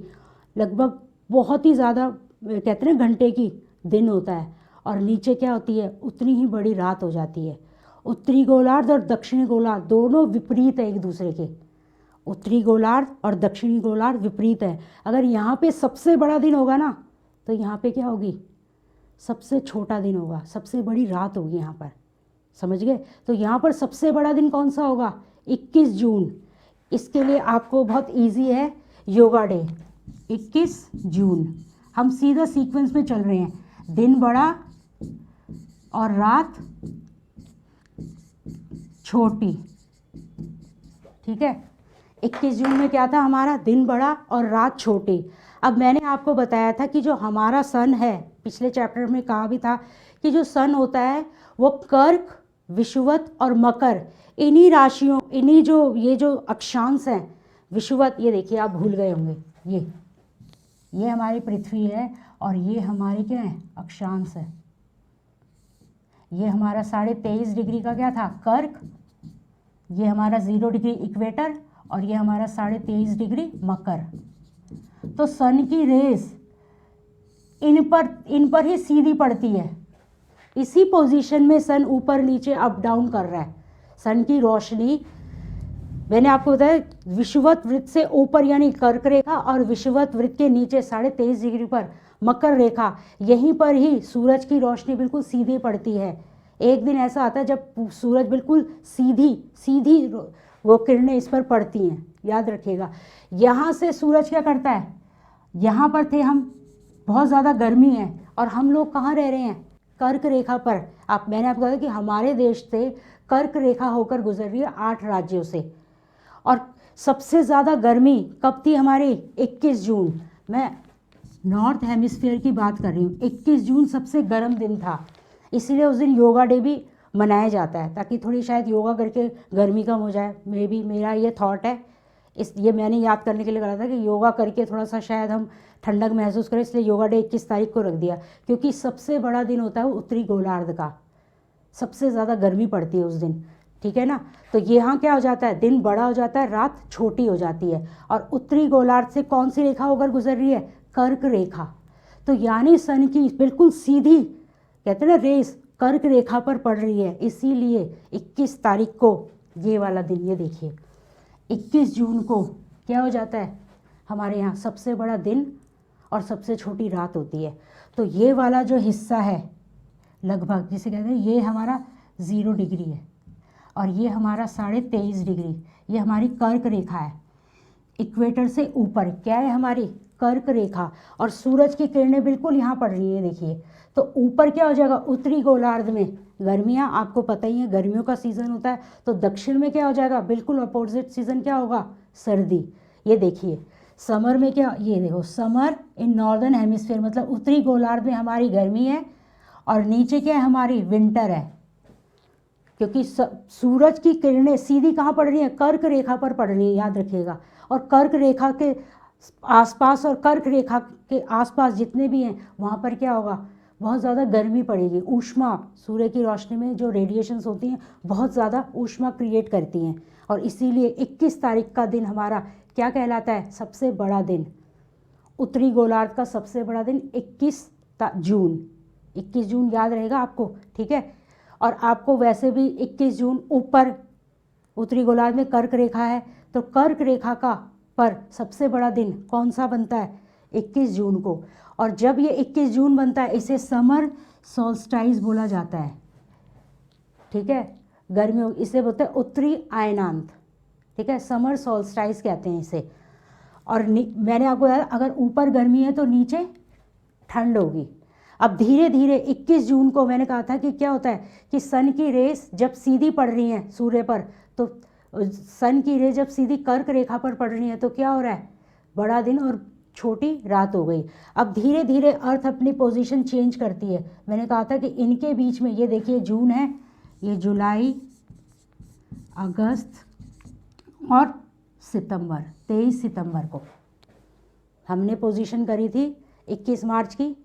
लगभग बहुत ही ज़्यादा कहते हैं घंटे की दिन होता है, और नीचे क्या होती है उतनी ही बड़ी रात हो जाती है। उत्तरी गोलार्ध और दक्षिणी गोलार्ध दोनों विपरीत है एक दूसरे के, उत्तरी गोलार्ध और दक्षिणी गोलार्ध विपरीत है। अगर यहाँ पे सबसे बड़ा दिन होगा ना तो यहाँ पे क्या होगी, सबसे छोटा दिन होगा, सबसे बड़ी रात होगी यहाँ पर, समझ गए। तो यहाँ पर सबसे बड़ा दिन कौन सा होगा, 21 जून। इसके लिए आपको बहुत इजी है योगा डे, 21 जून। हम सीधा सीक्वेंस में चल रहे हैं, दिन बड़ा और रात छोटी, ठीक है। 21 जून में क्या था हमारा, दिन बड़ा और रात छोटी। अब मैंने आपको बताया था कि जो हमारा सन है, पिछले चैप्टर में कहा भी था कि जो सन होता है वो कर्क, विषुवत और मकर, इन्हीं राशियों, इन्हीं जो ये जो अक्षांश हैं, विषुवत, ये देखिए आप भूल गए होंगे, ये हमारी पृथ्वी है और ये हमारे क्या है अक्षांश है। ये हमारा 23.5 डिग्री का क्या था कर्क, ये हमारा 0 डिग्री इक्वेटर और ये हमारा 23.5 डिग्री मकर। तो सन की रेस इन पर ही सीधी पड़ती है, इसी पोजीशन में सन ऊपर नीचे अप डाउन कर रहा है। सन की रोशनी मैंने आपको बताया विषुवत वृत्त से ऊपर यानी कर्क रेखा और विषुवत वृत्त के नीचे 23.5 डिग्री पर मकर रेखा, यहीं पर ही सूरज की रोशनी बिल्कुल सीधी पड़ती है। एक दिन ऐसा आता है जब सूरज बिल्कुल सीधी वो किरणें इस पर पड़ती हैं, याद रखिएगा। यहाँ से सूरज क्या करता है, यहाँ पर थे हम, बहुत ज़्यादा गर्मी है और हम लोग कहाँ रह रहे हैं, कर्क रेखा पर। मैंने आपको बताया कि हमारे देश से कर्क रेखा होकर गुजर रही है 8 राज्यों से। और सबसे ज़्यादा गर्मी कब थी हमारी, 21 जून। मैं नॉर्थ हेमिस्फीयर की बात कर रही हूँ। 21 जून सबसे गर्म दिन था, इसीलिए उस दिन योगा डे भी मनाया जाता है, ताकि थोड़ी शायद योगा करके गर्मी कम हो जाए। मेरा ये थॉट है, ये मैंने याद करने के लिए कहा था कि योगा करके थोड़ा सा शायद हम ठंडक महसूस करें, इसलिए योगा डे 21 तारीख को रख दिया, क्योंकि सबसे बड़ा दिन होता है वो उत्तरी गोलार्ध का, सबसे ज़्यादा गर्मी पड़ती है उस दिन, ठीक है ना। तो यहाँ क्या हो जाता है, दिन बड़ा हो जाता है, रात छोटी हो जाती है। और उत्तरी गोलार्ध से कौन सी रेखा होकर गुजर रही है, कर्क रेखा। तो यानी सन की बिल्कुल सीधी कहते हैं ना रेस कर्क रेखा पर पड़ रही है, इसीलिए 21 तारीख को ये वाला दिन, ये देखिए 21 जून को क्या हो जाता है हमारे यहाँ सबसे बड़ा दिन और सबसे छोटी रात होती है। तो ये वाला जो हिस्सा है लगभग जिसे कहते हैं ये हमारा 0 डिग्री है और ये हमारा 23.5 डिग्री, ये हमारी कर्क रेखा है। इक्वेटर से ऊपर क्या है हमारी कर्क रेखा, और सूरज की किरणें बिल्कुल यहाँ पड़ रही है देखिए। तो ऊपर क्या हो जाएगा, उत्तरी गोलार्ध में गर्मियाँ, आपको पता ही है गर्मियों का सीज़न होता है। तो दक्षिण में क्या हो जाएगा, बिल्कुल अपोजिट सीज़न क्या होगा, सर्दी। ये देखिए समर में क्या, ये देखो समर इन नॉर्दर्न हेमिस्फीयर, मतलब उत्तरी गोलार्ध में हमारी गर्मी है और नीचे क्या है हमारी विंटर है, क्योंकि सूरज की किरणें सीधी कहाँ पड़ रही है, कर्क रेखा पर पड़ रही है, याद रखिएगा। और कर्क रेखा के आसपास और कर्क रेखा के आसपास जितने भी हैं वहाँ पर क्या होगा, बहुत ज़्यादा गर्मी पड़ेगी। ऊष्मा, सूर्य की रोशनी में जो रेडिएशंस होती हैं बहुत ज़्यादा ऊष्मा क्रिएट करती हैं, और इसीलिए 21 तारीख का दिन हमारा क्या कहलाता है, सबसे बड़ा दिन। उत्तरी गोलार्ध का सबसे बड़ा दिन 21 जून याद रहेगा आपको, ठीक है। और आपको वैसे भी 21 जून ऊपर उत्तरी गोलार्ध में कर्क रेखा है, तो कर्क रेखा का पर सबसे बड़ा दिन कौन सा बनता है, 21 जून को। और जब ये 21 जून बनता है इसे समर सोल्स्टाइस बोला जाता है, ठीक है। गर्मियों इसे बोलते हैं उत्तरी अयनांत, ठीक है, समर सोल्स्टाइस कहते हैं इसे। और मैंने आपको बताया अगर ऊपर गर्मी है तो नीचे ठंड होगी। अब धीरे धीरे 21 जून को मैंने कहा था कि क्या होता है कि सन की रेस जब सीधी पड़ रही हैं सूर्य पर, तो सन की रेस जब सीधी कर्क रेखा पर पड़ रही है तो क्या हो रहा है, बड़ा दिन और छोटी रात हो गई। अब धीरे धीरे अर्थ अपनी पोजीशन चेंज करती है। मैंने कहा था कि इनके बीच में ये देखिए जून है, ये जुलाई, अगस्त और सितंबर, 23 सितंबर को हमने पोजीशन करी थी 21 मार्च की,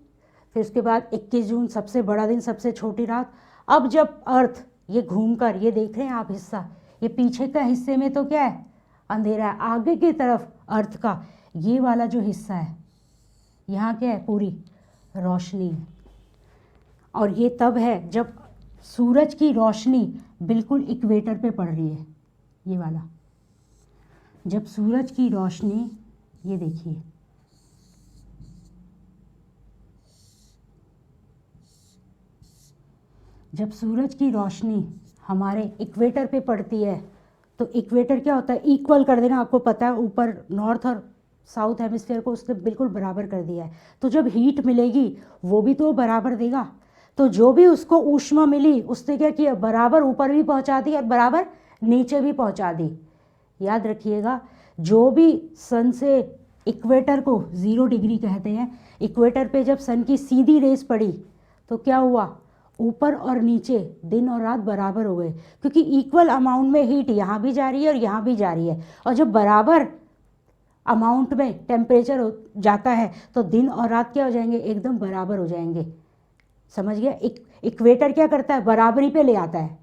फिर उसके बाद 21 जून सबसे बड़ा दिन, सबसे छोटी रात। अब जब अर्थ ये घूमकर, ये देख रहे हैं आप हिस्सा, ये पीछे का हिस्से में तो क्या है, अंधेरा है, आगे की तरफ अर्थ का ये वाला जो हिस्सा है यहाँ क्या है, पूरी रोशनी है। और ये तब है जब सूरज की रोशनी बिल्कुल इक्वेटर पे पड़ रही है, ये वाला, जब सूरज की रोशनी, ये देखिए जब सूरज की रोशनी हमारे इक्वेटर पे पड़ती है, तो इक्वेटर क्या होता है, इक्वल कर देना, आपको पता है ऊपर नॉर्थ और साउथ हेमिस्फीयर को उसने बिल्कुल बराबर कर दिया है। तो जब हीट मिलेगी वो भी तो बराबर देगा, तो जो भी उसको ऊष्मा मिली उसने क्या किया, बराबर ऊपर भी पहुंचा दी और बराबर नीचे भी पहुंचा दी। याद रखिएगा, जो भी सन से, इक्वेटर को 0 डिग्री कहते हैं, इक्वेटर पे जब सन की सीधी रेस पड़ी तो क्या हुआ, ऊपर और नीचे दिन और रात बराबर हो गए, क्योंकि इक्वल अमाउंट में हीट यहाँ भी जा रही है और यहाँ भी जा रही है। और जब बराबर अमाउंट में टेम्परेचर जाता है तो दिन और रात क्या हो जाएंगे, एकदम बराबर हो जाएंगे। समझ गया, इक्वेटर क्या करता है, बराबरी पे ले आता है।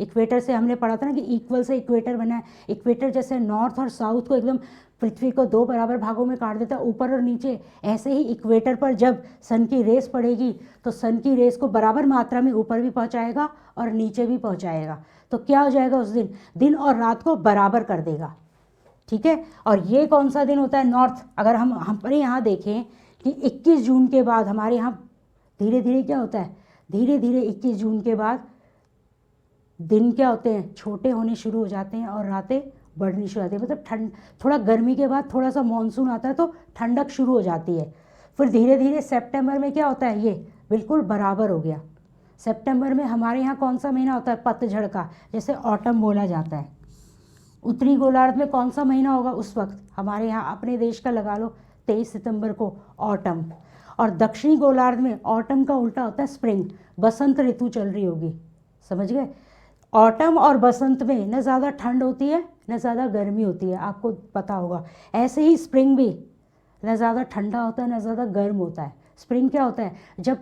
इक्वेटर से हमने पढ़ा था ना कि इक्वल से इक्वेटर बना है। इक्वेटर जैसे नॉर्थ और साउथ को एकदम पृथ्वी को 2 बराबर भागों में काट देता है, ऊपर और नीचे, ऐसे ही इक्वेटर पर जब सन की रेस पड़ेगी तो सन की रेस को बराबर मात्रा में ऊपर भी पहुंचाएगा और नीचे भी पहुंचाएगा। तो क्या हो जाएगा, उस दिन दिन और रात को बराबर कर देगा। ठीक है, और ये कौन सा दिन होता है, नॉर्थ। अगर हम हमारे यहाँ देखें कि 21 जून के बाद हमारे यहाँ धीरे धीरे क्या होता है, धीरे धीरे 21 जून के बाद दिन क्या होते हैं, छोटे होने शुरू हो जाते हैं और रातें बढ़नी शुरू होती है। मतलब ठंड, थोड़ा गर्मी के बाद थोड़ा सा मानसून आता है तो ठंडक शुरू हो जाती है। फिर धीरे धीरे सितंबर में क्या होता है, ये बिल्कुल बराबर हो गया। सितंबर में हमारे यहाँ कौन सा महीना होता है, पतझड़ का, जैसे ऑटम बोला जाता है। उत्तरी गोलार्ध में कौन सा महीना होगा उस वक्त, हमारे यहाँ अपने देश का लगा लो 23 सितंबर को ऑटम। और दक्षिणी गोलार्ध में ऑटम का उल्टा होता है स्प्रिंग, बसंत ऋतु चल रही होगी। समझ गए, ऑटम और बसंत में न ज़्यादा ठंड होती है न ज़्यादा गर्मी होती है, आपको पता होगा। ऐसे ही स्प्रिंग भी न ज़्यादा ठंडा होता है न ज़्यादा गर्म होता है। स्प्रिंग क्या होता है, जब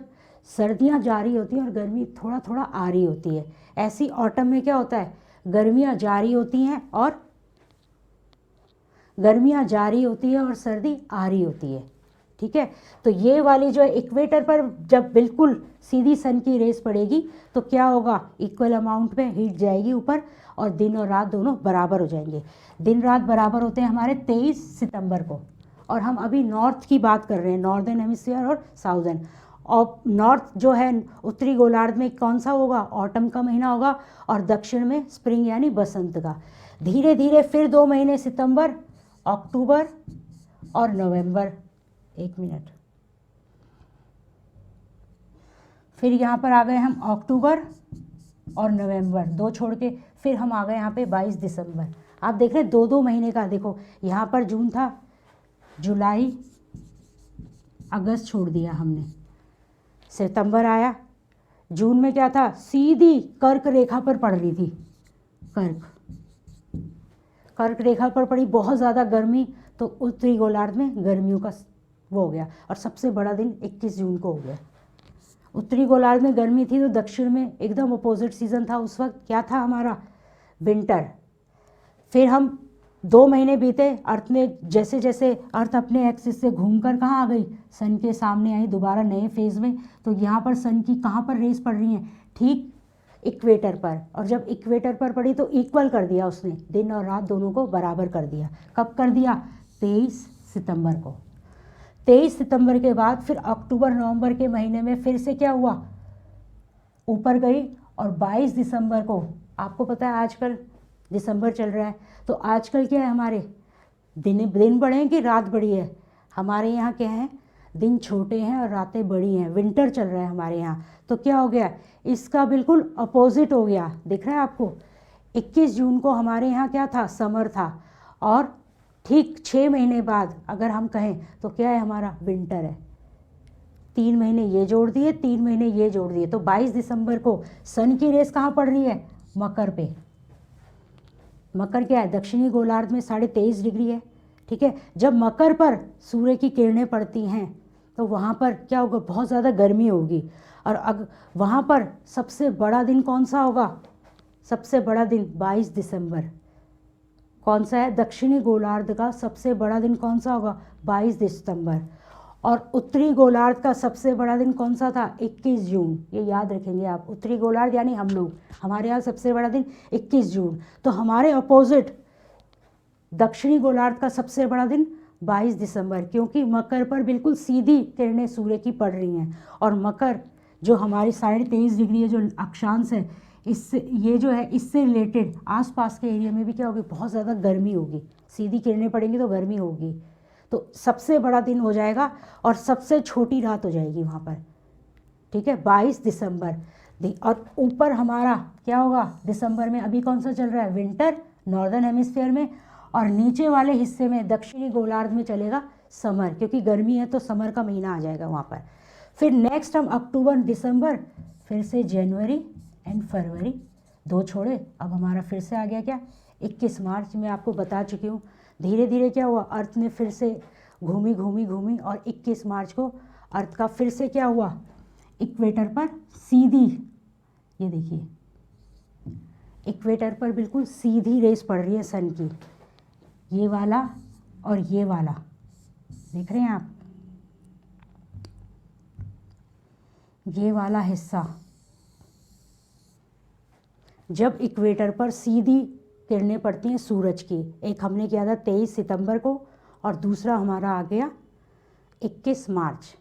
सर्दियाँ जा रही होती हैं और गर्मी थोड़ा थोड़ा आ रही होती है। ऐसी ऑटम में क्या होता है, गर्मियाँ जारी होती हैं और सर्दी आ रही होती है। ठीक है, तो ये वाली जो इक्वेटर पर जब बिल्कुल सीधी सन की रेस पड़ेगी तो क्या होगा, इक्वल अमाउंट में हीट जाएगी ऊपर और दिन और रात दोनों बराबर हो जाएंगे। दिन रात बराबर होते हैं हमारे 23 सितंबर को। और हम अभी नॉर्थ की बात कर रहे हैं, नॉर्दर्न हेमिस्फीयर और साउदर्न। और नॉर्थ जो है उत्तरी गोलार्ध में कौन सा होगा, ऑटम का महीना होगा, और दक्षिण में स्प्रिंग यानी बसंत का। धीरे धीरे फिर 2 महीने, सितंबर, अक्टूबर और नवंबर। एक मिनट, फिर यहाँ पर आ गए हम अक्टूबर और नवंबर, 2 छोड़ के फिर हम आ गए यहाँ पे 22 दिसंबर। आप देख रहे हैं 2-2 महीने का। देखो यहाँ पर जून था, जुलाई, अगस्त छोड़ दिया हमने, सितंबर आया। जून में क्या था, सीधी कर्क रेखा पर पड़ रही थी, कर्क रेखा पर पड़ी, बहुत ज़्यादा गर्मी, तो उत्तरी गोलार्ध में गर्मियों का वो हो गया। और सबसे बड़ा दिन 21 जून को हो गया। उत्तरी गोलार्ध में गर्मी थी तो दक्षिण में एकदम अपोजिट सीज़न था उस वक्त, क्या था हमारा, विंटर। फिर हम 2 महीने बीते, अर्थ में जैसे जैसे अर्थ अपने एक्सिस से घूमकर कहाँ आ गई, सन के सामने आई दोबारा नए फेज़ में। तो यहाँ पर सन की कहाँ पर रेस पड़ रही हैं, ठीक इक्वेटर पर। और जब इक्वेटर पर पड़ी तो इक्वल कर दिया उसने, दिन और रात दोनों को बराबर कर दिया। कब कर दिया, 23 सितंबर को। 23 सितंबर के बाद फिर अक्टूबर नवंबर के महीने में फिर से क्या हुआ, ऊपर गई। और 22 दिसंबर को, आपको पता है आजकल दिसंबर चल रहा है, तो आजकल क्या है, हमारे दिन बड़े हैं कि रात बड़ी है, हमारे यहाँ क्या है, दिन छोटे हैं और रातें बड़ी हैं, विंटर चल रहा है हमारे यहाँ। तो क्या हो गया, इसका बिल्कुल अपोजिट हो गया, दिख रहा है आपको। 21 जून को हमारे यहाँ क्या था, समर था। और ठीक 6 महीने बाद अगर हम कहें तो क्या है, हमारा विंटर है। 3 महीने ये जोड़ दिए, 3 महीने ये जोड़ दिए, तो 22 दिसंबर को सन की रेस कहाँ पड़ रही है, मकर पे। मकर क्या है, दक्षिणी गोलार्ध में 23.5 डिग्री है, ठीक है। जब मकर पर सूर्य की किरणें पड़ती हैं तो वहाँ पर क्या होगा, बहुत ज़्यादा गर्मी होगी। और वहाँ पर सबसे बड़ा दिन कौन सा होगा, सबसे बड़ा दिन 22 दिसंबर। कौन सा है, दक्षिणी गोलार्ध का सबसे बड़ा दिन कौन सा होगा, 22 दिसंबर। और उत्तरी गोलार्ध का सबसे बड़ा दिन कौन सा था, 21 जून। ये याद रखेंगे आप, उत्तरी गोलार्ध यानी हम लोग, हमारे यहाँ सबसे बड़ा दिन 21 जून। तो हमारे अपोजिट दक्षिणी गोलार्ध का सबसे बड़ा दिन 22 दिसंबर, क्योंकि मकर पर बिल्कुल सीधी किरणें सूर्य की पड़ रही हैं। और मकर जो हमारी 23.5 डिग्री है, जो अक्षांश है, इससे ये जो है, इससे रिलेटेड आसपास के एरिया में भी क्या होगी, बहुत ज़्यादा गर्मी होगी। सीधी किरणें पड़ेंगी तो गर्मी होगी। तो सबसे बड़ा दिन हो जाएगा और सबसे छोटी रात हो जाएगी वहाँ पर, ठीक है, 22 दिसंबर। और ऊपर हमारा क्या होगा, दिसंबर में अभी कौन सा चल रहा है, विंटर नॉर्दर्न हेमिस्फीयर में। और नीचे वाले हिस्से में दक्षिणी गोलार्ध में चलेगा समर, क्योंकि गर्मी है तो समर का महीना आ जाएगा वहाँ पर। फिर नेक्स्ट हम अक्टूबर दिसंबर, फिर से जनवरी एंड फरवरी, 2 छोड़े। अब हमारा फिर से आ गया क्या, 21 मार्च। में आपको बता चुकी हूँ धीरे धीरे क्या हुआ, अर्थ में फिर से घूमी और 21 मार्च को अर्थ का फिर से क्या हुआ, इक्वेटर पर सीधी, ये देखिए इक्वेटर पर बिल्कुल सीधी रेस पड़ रही है सन की, ये वाला और ये वाला, देख रहे हैं आप, ये वाला हिस्सा। जब इक्वेटर पर सीधी किरणें पड़ती हैं सूरज की, एक हमने किया था 23 सितंबर को और दूसरा हमारा आ गया 21 मार्च।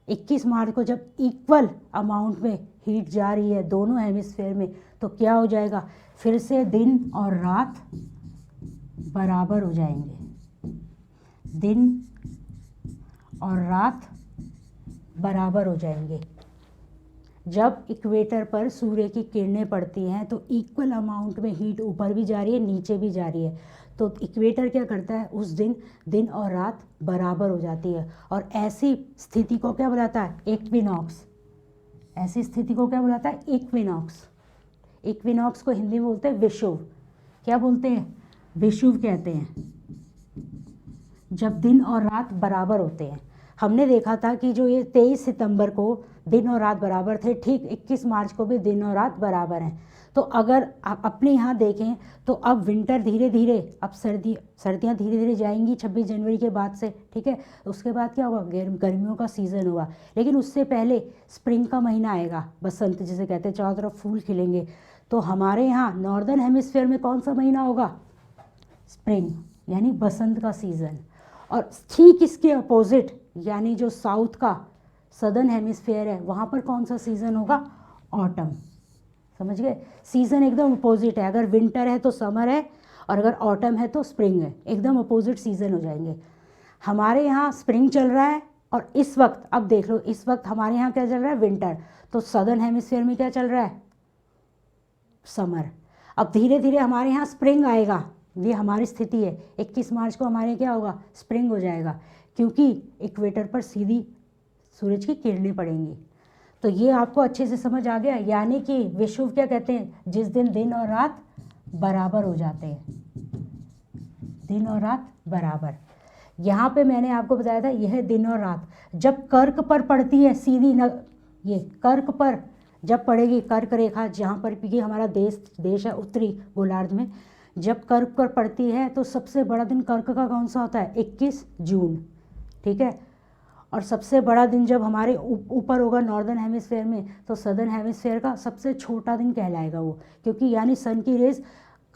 21 मार्च को जब इक्वल अमाउंट में हीट जा रही है दोनों हेमिस्फीयर में, तो क्या हो जाएगा, फिर से दिन और रात बराबर हो जाएंगे, दिन और रात बराबर हो जाएंगे। जब इक्वेटर पर सूर्य की किरणें पड़ती हैं तो इक्वल अमाउंट में हीट ऊपर भी जा रही है नीचे भी जा रही है, तो इक्वेटर क्या करता है, उस दिन दिन और रात बराबर हो जाती है। और ऐसी स्थिति को क्या बुलाता है, इक्विनॉक्स। ऐसी स्थिति को क्या बुलाता है, इक्विनॉक्स। इक्विनॉक्स को हिंदी में बोलते हैं विषुव। क्या बोलते हैं, विषुव कहते हैं, जब दिन और रात बराबर होते हैं। हमने देखा था कि जो ये 23 सितंबर को दिन और रात बराबर थे, ठीक 21 मार्च को भी दिन और रात बराबर हैं। तो अगर आप अपने यहाँ देखें तो अब विंटर धीरे धीरे, अब सर्दियाँ धीरे धीरे जाएंगी 26 जनवरी के बाद से, ठीक है। उसके बाद क्या होगा, गर्मियों का सीज़न होगा, लेकिन उससे पहले स्प्रिंग का महीना आएगा, बसंत जिसे कहते हैं, चारों तरफ फूल खिलेंगे। तो हमारे यहाँ नॉर्दर्न हेमिस्फीयर में कौन सा महीना होगा, स्प्रिंग, यानी बसंत का सीज़न। और ठीक इसके अपोजिट यानी जो साउथ का सदर्न हेमिस्फीयर है, वहाँ पर कौन सा सीज़न होगा, ऑटम। समझ गए, सीज़न एकदम अपोजिट है। अगर विंटर है तो समर है, और अगर ऑटम है तो स्प्रिंग है, एकदम अपोजिट सीज़न हो जाएंगे। हमारे यहाँ स्प्रिंग चल रहा है और इस वक्त, अब देख लो, इस वक्त हमारे यहाँ क्या चल रहा है, विंटर। तो सदर्न हेमिस्फीयर में क्या चल रहा है, समर। अब धीरे धीरे हमारे यहाँ स्प्रिंग आएगा, ये हमारी स्थिति है। 21 मार्च को हमारे क्या होगा, स्प्रिंग हो जाएगा, क्योंकि इक्वेटर पर सीधी सूरज की किरणें पड़ेंगी। तो ये आपको अच्छे से समझ आ गया, यानी कि विषुव क्या कहते हैं, जिस दिन दिन और रात बराबर हो जाते हैं, दिन और रात बराबर। यहाँ पे मैंने आपको बताया था यह दिन और रात जब कर्क पर पड़ती है सीधी ये कर्क पर जब पड़ेगी, कर्क रेखा जहाँ पर ये हमारा देश है उत्तरी गोलार्ध में, जब कर्क पर पड़ती है तो सबसे बड़ा दिन कर्क का कौन सा होता है, 21 जून, ठीक है। और सबसे बड़ा दिन जब हमारे ऊपर होगा नॉर्दर्न हेमिस्फीयर में, तो सदर्न हेमिस्फीयर का सबसे छोटा दिन कहलाएगा वो, क्योंकि यानी सन की रेज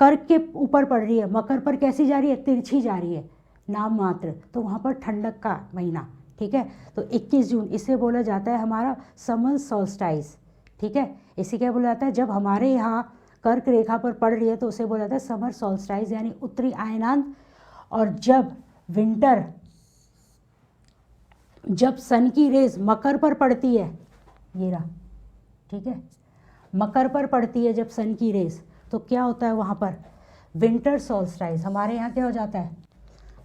कर्क के ऊपर पड़ रही है, मकर पर कैसी जा रही है, तिरछी जा रही है नाम मात्र, तो वहाँ पर ठंडक का महीना, ठीक है। तो 21 जून इसे बोला जाता है हमारा समर सॉल्स्टाइस, ठीक है। इसे क्या बोला जाता है, जब हमारे यहाँ कर्क रेखा पर पड़ रही है तो उसे बोला जाता है समर सॉल्स्टाइस, यानी उत्तरी अयनांत। और जब विंटर, जब सन की रेज मकर पर पड़ती है, ये रहा, ठीक है, मकर पर पड़ती है जब सन की रेज, तो क्या होता है वहाँ पर, विंटर सॉल्स्टाइस। हमारे यहाँ क्या हो जाता है,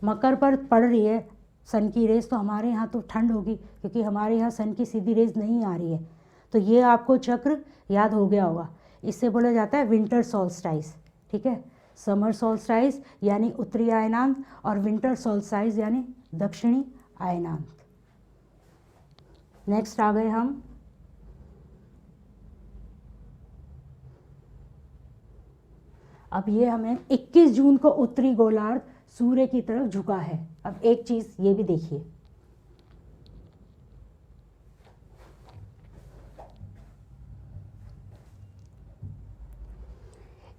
मकर पर पड़ रही है सन की रेज, तो हमारे यहाँ तो ठंड होगी, क्योंकि हमारे यहाँ सन की सीधी रेज नहीं आ रही है। तो ये आपको चक्र याद हो गया होगा, इससे बोला जाता है विंटर सॉल्स्टाइस, ठीक है। समर सोल्स्टाइस यानी उत्तरी अयनांत और विंटर सोल्स्टाइस यानी दक्षिणी अयनांत। नेक्स्ट आ गए हम अब ये हमें 21 जून को उत्तरी गोलार्ध सूर्य की तरफ झुका है। अब एक चीज ये भी देखिए,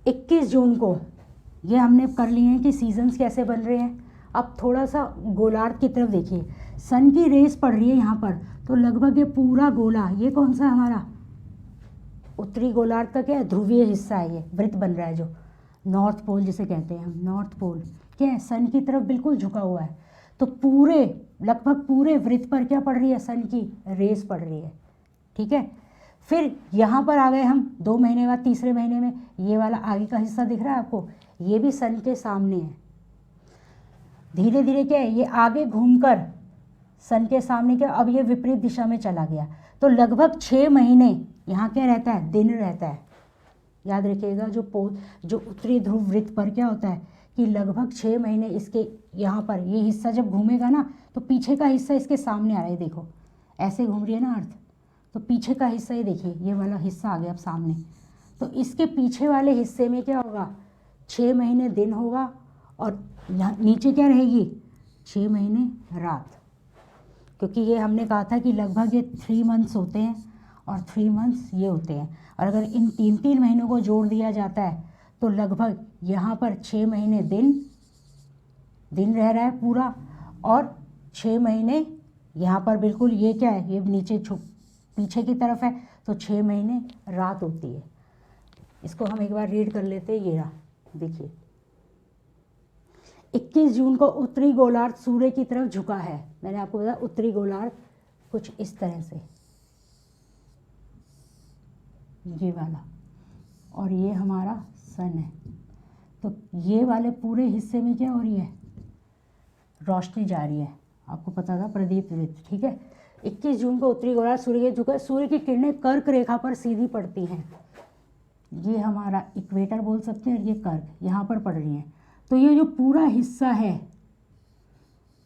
21 जून को ये हमने कर लिए हैं कि सीजन्स कैसे बन रहे हैं। अब थोड़ा सा गोलार्ध की तरफ देखिए, सन की रेस पड़ रही है यहाँ पर, तो लगभग ये पूरा गोला, ये कौन सा हमारा उत्तरी गोलार्ध का क्या है, ध्रुवीय हिस्सा है, ये वृत्त बन रहा है जो नॉर्थ पोल जिसे कहते हैं हम, नॉर्थ पोल क्या है, सन की तरफ बिल्कुल झुका हुआ है। तो पूरे लगभग पूरे वृत्त पर क्या पड़ रही है, सन की रेस पड़ रही है। ठीक है, फिर यहाँ पर आ गए हम 2 महीने बाद, तीसरे महीने में ये वाला आगे का हिस्सा दिख रहा है आपको, ये भी सन के सामने है। धीरे धीरे क्या है, ये आगे घूमकर सन के सामने क्या, अब ये विपरीत दिशा में चला गया। तो लगभग 6 महीने यहाँ क्या रहता है, दिन रहता है। याद रखिएगा जो उत्तरी ध्रुव वृत्त पर क्या होता है कि लगभग 6 महीने इसके यहाँ पर ये हिस्सा जब घूमेगा ना, तो पीछे का हिस्सा इसके सामने आ रहा है। देखो ऐसे घूम रही है ना अर्थ, तो पीछे का हिस्सा ये देखिए, ये वाला हिस्सा आ गया अब सामने। तो इसके पीछे वाले हिस्से में क्या होगा, 6 महीने दिन होगा और नीचे क्या रहेगी, 6 महीने रात। क्योंकि ये हमने कहा था कि लगभग ये 3 मंथ्स होते हैं और 3 मंथ्स ये होते हैं, और अगर इन 3 महीनों को जोड़ दिया जाता है तो लगभग यहाँ पर 6 महीने दिन रह रहा है पूरा, और 6 महीने यहाँ पर बिल्कुल ये क्या है, ये नीचे पीछे की तरफ है, तो 6 महीने रात होती है। इसको हम एक बार रीड कर लेते हैं। ये रहा देखिए, 21 जून को उत्तरी गोलार्ध सूर्य की तरफ झुका है। मैंने आपको बताया उत्तरी गोलार्ध कुछ इस तरह से, ये वाला, और ये हमारा सन है। तो ये वाले पूरे हिस्से में क्या हो रही है, रोशनी जा रही है। आपको पता था प्रदीप्त वृत्त। ठीक है, 21 जून को उत्तरी गोलार्ध सूर्य के झुका, सूर्य की किरणें कर्क रेखा पर सीधी पड़ती हैं। ये हमारा इक्वेटर बोल सकते हैं, ये कर्क यहाँ पर पड़ रही हैं। तो ये जो पूरा हिस्सा है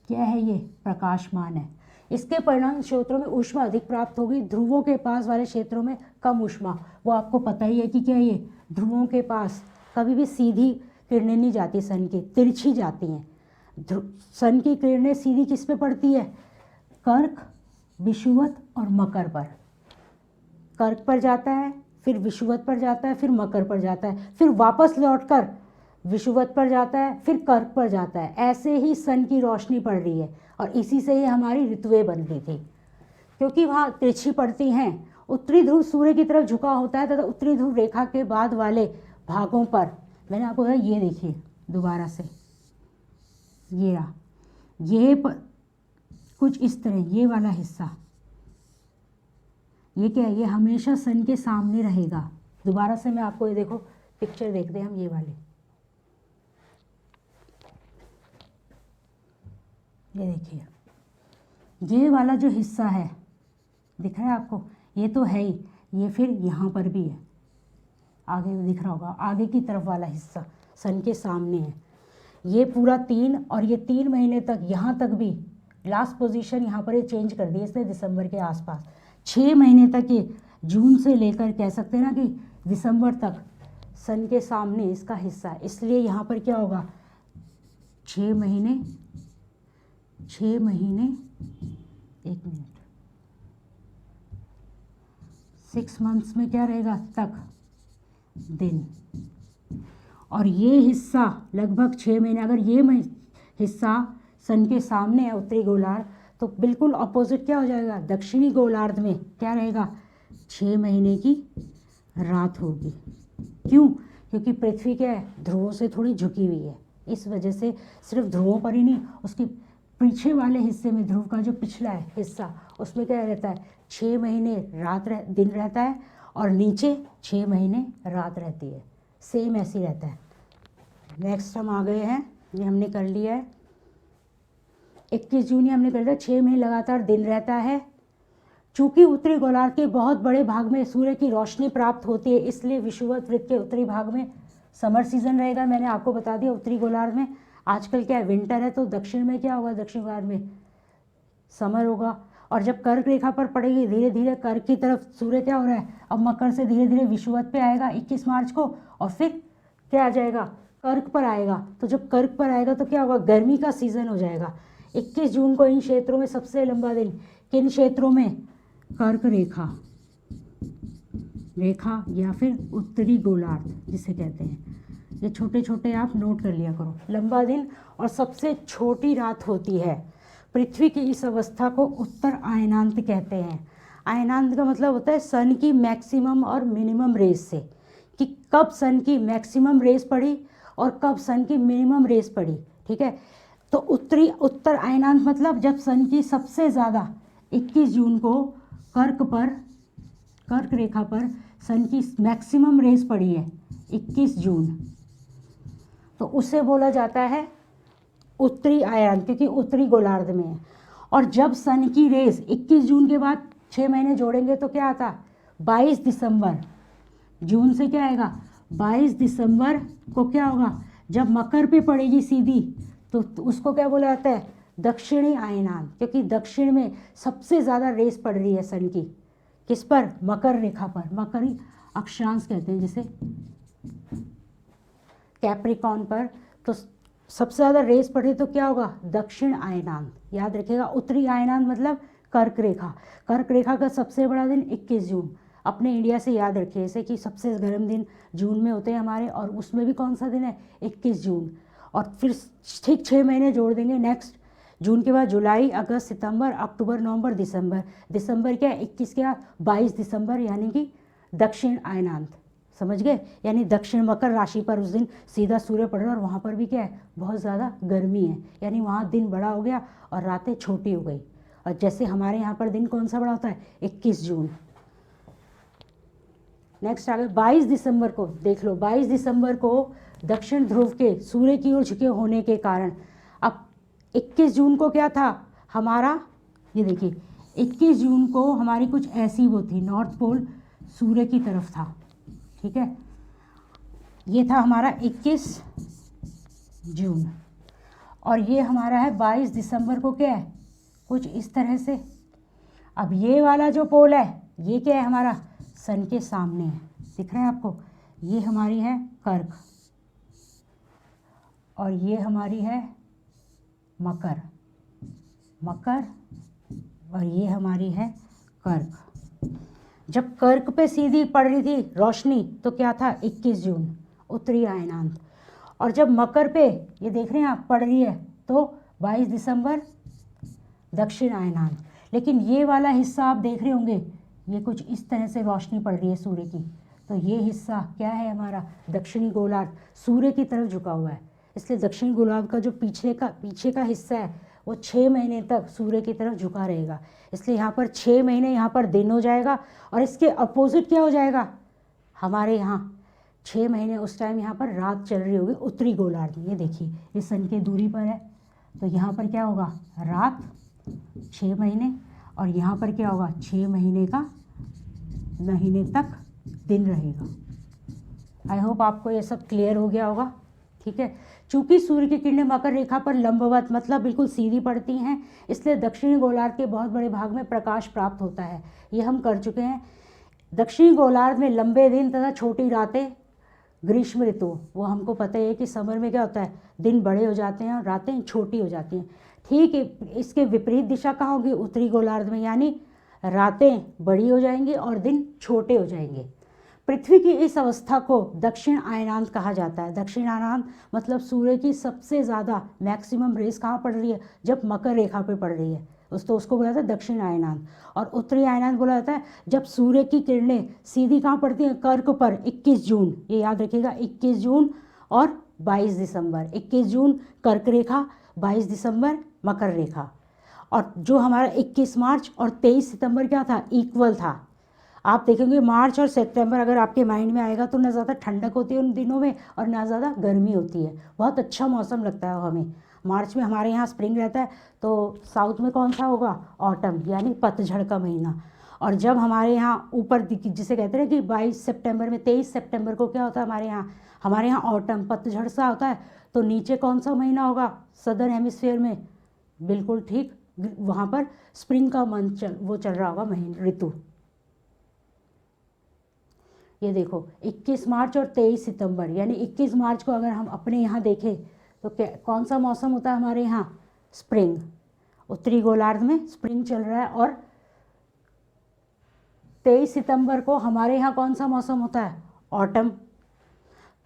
क्या है, ये प्रकाशमान है। इसके परिणाम क्षेत्रों में ऊष्मा अधिक प्राप्त होगी, ध्रुवों के पास वाले क्षेत्रों में कम ऊष्मा। वो आपको पता ही है कि क्या, ये ध्रुवों के पास कभी भी सीधी किरणें नहीं जाती, सन की तिरछी जाती हैं। सन की किरणें सीधी किस पे पड़ती है, कर्क, विषुवत और मकर पर। कर्क पर जाता है, फिर विषुवत पर जाता है, फिर मकर पर जाता है, फिर वापस लौटकर विषुवत पर जाता है, फिर कर्क पर जाता है। ऐसे ही सन की रोशनी पड़ रही है, और इसी से ही हमारी ऋतुएं बन रही थी, क्योंकि वहाँ तिरछी पड़ती हैं। उत्तरी ध्रुव सूर्य की तरफ झुका होता है तथा उत्तरी ध्रुव रेखा के बाद वाले भागों पर, मैंने आपको कहा ये देखिए दोबारा से, ये रहा, ये कुछ इस तरह, ये वाला हिस्सा, ये क्या है, ये हमेशा सन के सामने रहेगा। दोबारा से मैं आपको ये देखो पिक्चर देखते हैं हम, ये वाले, ये देखिए, ये वाला जो हिस्सा है दिख रहा है आपको, ये तो है ही, ये फिर यहाँ पर भी है, आगे दिख रहा होगा, आगे की तरफ वाला हिस्सा सन के सामने है। ये पूरा 3 और ये 3 महीने तक, यहाँ तक भी लास्ट पोजीशन यहाँ पर ये चेंज कर दी इसने दिसंबर के आसपास। 6 महीने तक ये जून से लेकर कह सकते हैं ना कि दिसंबर तक सन के सामने इसका हिस्सा है। इसलिए यहाँ पर क्या होगा, 6 महीने 1 मिनट 6 मंथ्स में क्या रहेगा तक दिन, और ये हिस्सा लगभग 6 महीने, अगर ये हिस्सा सन के सामने है उत्तरी गोलार्ध, तो बिल्कुल अपोजिट क्या हो जाएगा, दक्षिणी गोलार्ध में क्या रहेगा, 6 महीने की रात होगी। क्यों, क्योंकि पृथ्वी क्या है, ध्रुवों से थोड़ी झुकी हुई है, इस वजह से सिर्फ ध्रुवों पर ही नहीं, उसके पीछे वाले हिस्से में, ध्रुव का जो पिछला है हिस्सा, उसमें क्या रहता है, 6 महीने दिन रहता है, और नीचे 6 महीने रात रहती है, सेम ऐसे ही रहता है। नेक्स्ट हम आ गए हैं, ये हमने कर लिया है 21 जून, हमने कर दिया, 6 महीने लगातार दिन रहता है। चूंकि उत्तरी गोलार्ध के बहुत बड़े भाग में सूर्य की रोशनी प्राप्त होती है, इसलिए विषुवत वृत्त के उत्तरी भाग में समर सीजन रहेगा, मैंने आपको बता दिया उत्तरी गोलार्ध में। आजकल क्या है, विंटर है, तो दक्षिण में क्या होगा, दक्षिण गोलार्ध में समर होगा। और जब कर्क रेखा पर पड़ेगी, धीरे धीरे कर्क की तरफ सूर्य क्या हो रहा है, अब मकर से धीरे धीरे विषुवत पे आएगा 21 मार्च को, और फिर क्या आ जाएगा, कर्क पर आएगा। तो जब कर्क पर आएगा तो क्या होगा, गर्मी का सीजन हो जाएगा। 21 जून को इन क्षेत्रों में सबसे लंबा दिन, किन क्षेत्रों में, कर्क रेखा या फिर उत्तरी गोलार्ध जिसे कहते हैं। ये छोटे छोटे आप नोट कर लिया करो। लंबा दिन और सबसे छोटी रात होती है। पृथ्वी की इस अवस्था को उत्तर आयनांत कहते हैं। आयनांत का मतलब होता है सन की मैक्सिमम और मिनिमम रेज से, कि कब सन की मैक्सिमम रेज पड़ी और कब सन की मिनिमम रेज पड़ी, ठीक है। तो उत्तर आयनांत मतलब जब सन की सबसे ज़्यादा 21 जून को कर्क रेखा पर सन की मैक्सिमम रेज पड़ी है 21 जून, तो उसे बोला जाता है उत्तरी आयनांत, क्योंकि उत्तरी गोलार्ध में है। और जब सन की रेज 21 जून के बाद 6 महीने जोड़ेंगे तो क्या आता, 22 दिसंबर, जून से क्या आएगा, 22 दिसंबर को क्या होगा, जब मकर पे पड़ेगी सीधी, तो उसको क्या बोला जाता है, दक्षिणी आयनांत, क्योंकि दक्षिण में सबसे ज़्यादा रेस पड़ रही है सन की, किस पर, मकर रेखा पर, मकरी अक्षांश कहते हैं जिसे, कैप्रिकॉर्न पर, तो सबसे ज़्यादा रेस पड़ रही तो क्या होगा, दक्षिण आयनांत। याद रखिएगा, उत्तरी आयनांत मतलब कर्क रेखा। कर्क रेखा का सबसे बड़ा दिन 21 जून, अपने इंडिया से याद रखिए जैसे कि सबसे गर्म दिन जून में होते हैं हमारे, और उसमें भी कौन सा दिन है, 21 जून। और फिर ठीक 6 महीने जोड़ देंगे नेक्स्ट, जून के बाद जुलाई, अगस्त, सितंबर, अक्टूबर, नवंबर, दिसंबर। दिसंबर क्या है, 21 के बाद 22 दिसंबर, यानी कि दक्षिण आयनांत, समझ गए। यानी दक्षिण मकर राशि पर उस दिन सीधा सूर्य पड़ रहा है, और वहाँ पर भी क्या है, बहुत ज़्यादा गर्मी है, यानी वहाँ दिन बड़ा हो गया और रातें छोटी हो गई। और जैसे हमारे यहाँ पर दिन कौन सा बड़ा होता है, 21 जून। नेक्स्ट आगे 22 दिसंबर को देख लो, 22 दिसंबर को दक्षिण ध्रुव के सूर्य की ओर झुके होने के कारण, अब 21 जून को क्या था हमारा, ये देखिए 21 जून को हमारी कुछ ऐसी वो थी, नॉर्थ पोल सूर्य की तरफ था, ठीक है। ये था हमारा 21 जून, और ये हमारा है 22 दिसंबर को क्या है, कुछ इस तरह से। अब ये वाला जो पोल है ये क्या है, हमारा सन के सामने है, दिख रहा है आपको, ये हमारी है कर्क, और ये हमारी है मकर, और ये हमारी है कर्क। जब कर्क पे सीधी पड़ रही थी रोशनी तो क्या था, 21 जून उत्तरी आयनांत, और जब मकर पे ये देख रहे हैं आप पड़ रही है तो 22 दिसंबर दक्षिण आयनांत। लेकिन ये वाला हिस्सा आप देख रहे होंगे, ये कुछ इस तरह से रोशनी पड़ रही है सूर्य की, तो ये हिस्सा क्या है हमारा, दक्षिणी गोलार्ध, सूर्य की तरफ झुका हुआ है। इसलिए दक्षिणी गोलार्ध का जो पीछे का हिस्सा है वो 6 महीने तक सूर्य की तरफ झुका रहेगा। इसलिए यहाँ पर 6 महीने यहाँ पर दिन हो जाएगा, और इसके अपोजिट क्या हो जाएगा, हमारे यहाँ 6 महीने उस टाइम यहाँ पर रात चल रही होगी उत्तरी गोलार्ध में। ये देखिए ये सन की दूरी पर है, तो यहाँ पर क्या होगा, रात 6 महीने, और यहाँ पर क्या होगा, 6 महीने तक दिन रहेगा। आई होप आपको ये सब क्लियर हो गया होगा, ठीक है। चूंकि सूर्य की किरणें मकर रेखा पर लंबवत मतलब बिल्कुल सीधी पड़ती हैं, इसलिए दक्षिणी गोलार्ध के बहुत बड़े भाग में प्रकाश प्राप्त होता है, ये हम कर चुके हैं। दक्षिणी गोलार्ध में लंबे दिन तथा छोटी रातें ग्रीष्म ऋतु, वो हमको पता है कि समर में क्या होता है, दिन बड़े हो जाते हैं और रातें छोटी हो जाती हैं। ठीक है, इसके विपरीत दिशा कहाँ होगी, उत्तरी गोलार्ध में, यानी रातें बड़ी हो जाएंगी और दिन छोटे हो जाएंगे। पृथ्वी की इस अवस्था को दक्षिण आयनांत कहा जाता है। दक्षिण आयनांत मतलब सूर्य की सबसे ज़्यादा मैक्सिमम रेस कहाँ पड़ रही है, जब मकर रेखा पे पड़ रही है, उसको बोला जाता है दक्षिण आयनांत। और उत्तरी आयनांत बोला जाता है जब सूर्य की किरणें सीधी कहाँ पड़ती हैं, कर्क पर 21 जून, ये याद रखिएगा 21 जून और 22 दिसंबर। 21 जून कर्क रेखा, 22 दिसंबर मकर रेखा। और जो हमारा 21 मार्च और 23 सितंबर क्या था, इक्वल था। आप देखेंगे मार्च और सितंबर अगर आपके माइंड में आएगा तो ना ज़्यादा ठंडक होती है उन दिनों में और ना ज़्यादा गर्मी होती है, बहुत अच्छा मौसम लगता है हमें। मार्च में हमारे यहाँ स्प्रिंग रहता है, तो साउथ में कौन सा होगा, ऑटम यानी पतझड़ का महीना। और जब हमारे यहाँ ऊपर जिसे कहते हैं कि 22 सितंबर में 23 सितंबर को क्या होता है, हमारे यहाँ हमारे यहाँ ऑटम पतझड़ सा होता है, तो नीचे कौन सा महीना होगा सदर्न हेमिस्फीयर में, बिल्कुल ठीक वहाँ पर स्प्रिंग का मंथ चल रहा होगा महीना ऋतु। ये देखो 21 मार्च और 23 सितंबर, यानी 21 मार्च को अगर हम अपने यहाँ देखें तो क्या कौन सा मौसम होता है हमारे यहाँ, स्प्रिंग, उत्तरी गोलार्ध में स्प्रिंग चल रहा है। और 23 सितंबर को हमारे यहाँ कौन सा मौसम होता है, ऑटम।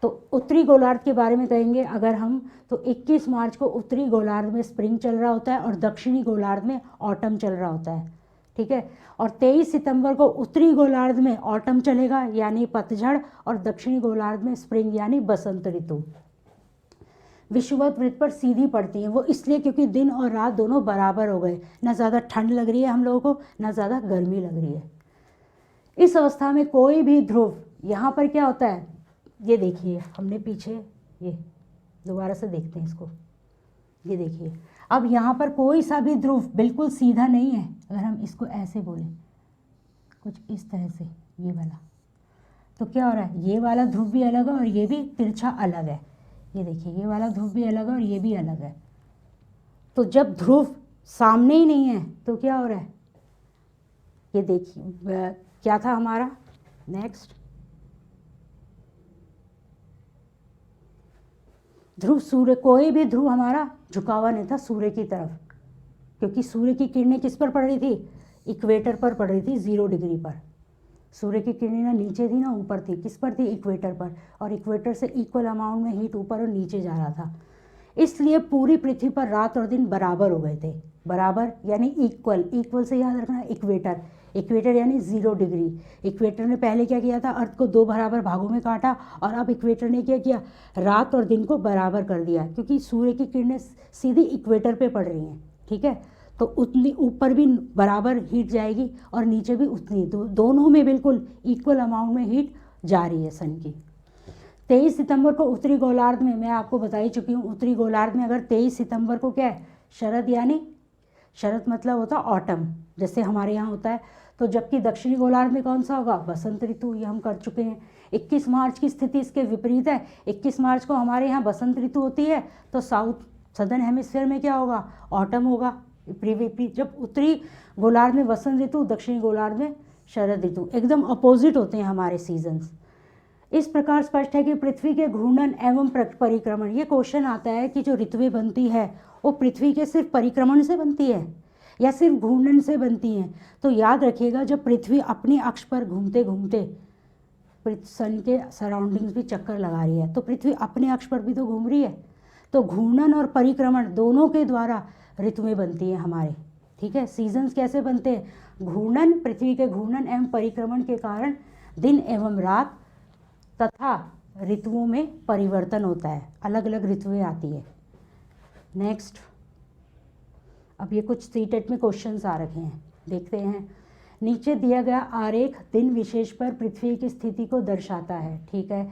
तो उत्तरी गोलार्ध के बारे में कहेंगे अगर हम, तो 21 मार्च को उत्तरी गोलार्ध में स्प्रिंग चल रहा होता है और दक्षिणी गोलार्ध में ऑटम चल रहा होता है, ठीक है। और 23 सितंबर को उत्तरी गोलार्ध में ऑटम चलेगा यानी पतझड़, और दक्षिणी गोलार्ध में स्प्रिंग यानी बसंत ऋतु। विषुवत वृत्त पर सीधी पड़ती हैं, वो इसलिए क्योंकि दिन और रात दोनों बराबर हो गए, ना ज़्यादा ठंड लग रही है हम लोगों को, ना ज़्यादा गर्मी लग रही है। इस अवस्था में कोई भी ध्रुव, यहाँ पर क्या होता है, ये देखिए हमने पीछे, ये दोबारा से देखते हैं इसको, ये देखिए अब यहाँ पर कोई सा भी ध्रुव बिल्कुल सीधा नहीं है। अगर हम इसको ऐसे बोलें कुछ इस तरह से, ये वाला, तो क्या हो रहा है, ये वाला ध्रुव भी अलग है और ये भी तिरछा अलग है। ये देखिए ये वाला ध्रुव भी अलग है और ये भी अलग है। तो जब ध्रुव सामने ही नहीं है तो क्या हो रहा है, ये देखिए क्या था हमारा नेक्स्ट, ध्रुव सूर्य, कोई भी ध्रुव हमारा झुका हुआ नहीं था सूर्य की तरफ, क्योंकि सूर्य की किरणें किस पर पड़ रही थी, इक्वेटर पर पड़ रही थी, 0 डिग्री पर। सूर्य की किरणें ना नीचे थी ना ऊपर थी, किस पर थी, इक्वेटर पर, और इक्वेटर से इक्वल अमाउंट में हीट ऊपर और नीचे जा रहा था। इसलिए पूरी पृथ्वी पर रात और दिन बराबर हो गए थे, बराबर यानी इक्वल, इक्वल से याद रखना इक्वेटर, इक्वेटर यानी 0 डिग्री। इक्वेटर ने पहले क्या किया था, अर्थ को 2 बराबर भागों में काटा, और अब इक्वेटर ने क्या किया, रात और दिन को बराबर कर दिया, क्योंकि सूर्य की किरणें सीधी इक्वेटर पे पड़ रही हैं, ठीक है। तो उतनी ऊपर भी बराबर हीट जाएगी और नीचे भी उतनी, दोनों में बिल्कुल इक्वल अमाउंट में हीट जा रही है सन की। 23 सितंबर को उत्तरी गोलार्ध में, मैं आपको बता ही चुकी हूँ, उत्तरी गोलार्ध में अगर 23 सितंबर को क्या है, शरद, यानी शरद मतलब होता है ऑटम, जैसे हमारे यहाँ होता है। तो जबकि दक्षिणी गोलार्ध में कौन सा होगा, बसंत ऋतु, ये हम कर चुके हैं। 21 मार्च की स्थिति इसके विपरीत है, 21 मार्च को हमारे यहाँ बसंत ऋतु होती है, तो सदर्न हेमिस्फीयर में क्या होगा, ऑटम होगा। जब उत्तरी गोलार्ध में बसंत ऋतु, दक्षिणी गोलार्ध में शरद ऋतु, एकदम अपोजिट होते हैं हमारे सीजन्स। इस प्रकार स्पष्ट है कि पृथ्वी के घूर्णन एवं परिक्रमण, ये क्वेश्चन आता है कि जो ऋतुएं बनती है वो पृथ्वी के सिर्फ परिक्रमण से बनती है या सिर्फ घूर्णन से बनती हैं। तो याद रखिएगा, जब पृथ्वी अपने अक्ष पर घूमते घूमते सन के सराउंडिंग्स भी चक्कर लगा रही है, तो पृथ्वी अपने अक्ष पर भी तो घूम रही है। तो घूर्णन और परिक्रमण दोनों के द्वारा ऋतुएं बनती हैं हमारे, ठीक है। सीजन्स कैसे बनते हैं, घूर्णन, पृथ्वी के घूर्णन एवं परिक्रमण के कारण दिन एवं रात तथा ऋतुओं में परिवर्तन होता है, अलग अलग ऋतुएं आती है। नेक्स्ट, अब ये कुछ सीटेट में क्वेश्चंस आ रखे हैं, देखते हैं। नीचे दिया गया आरेख दिन विशेष पर पृथ्वी की स्थिति को दर्शाता है, ठीक है।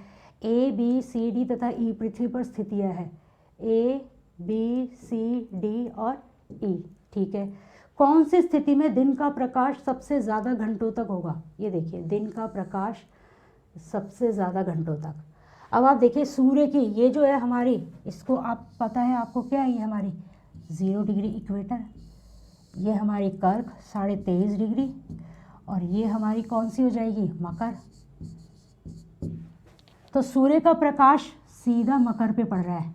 ए, बी, सी, डी तथा ई पृथ्वी पर स्थितियाँ हैं, ए, बी, सी, डी और ई, ठीक है। कौन सी स्थिति में दिन का प्रकाश सबसे ज़्यादा घंटों तक होगा, ये देखिए दिन का प्रकाश सबसे ज़्यादा घंटों तक। अब आप देखिए सूर्य की, ये जो है हमारी, इसको आप पता है आपको क्या है, ये हमारी 0 डिग्री इक्वेटर, ये हमारी कर्क 23.5 डिग्री, और ये हमारी कौन सी हो जाएगी, मकर। तो सूर्य का प्रकाश सीधा मकर पे पड़ रहा है,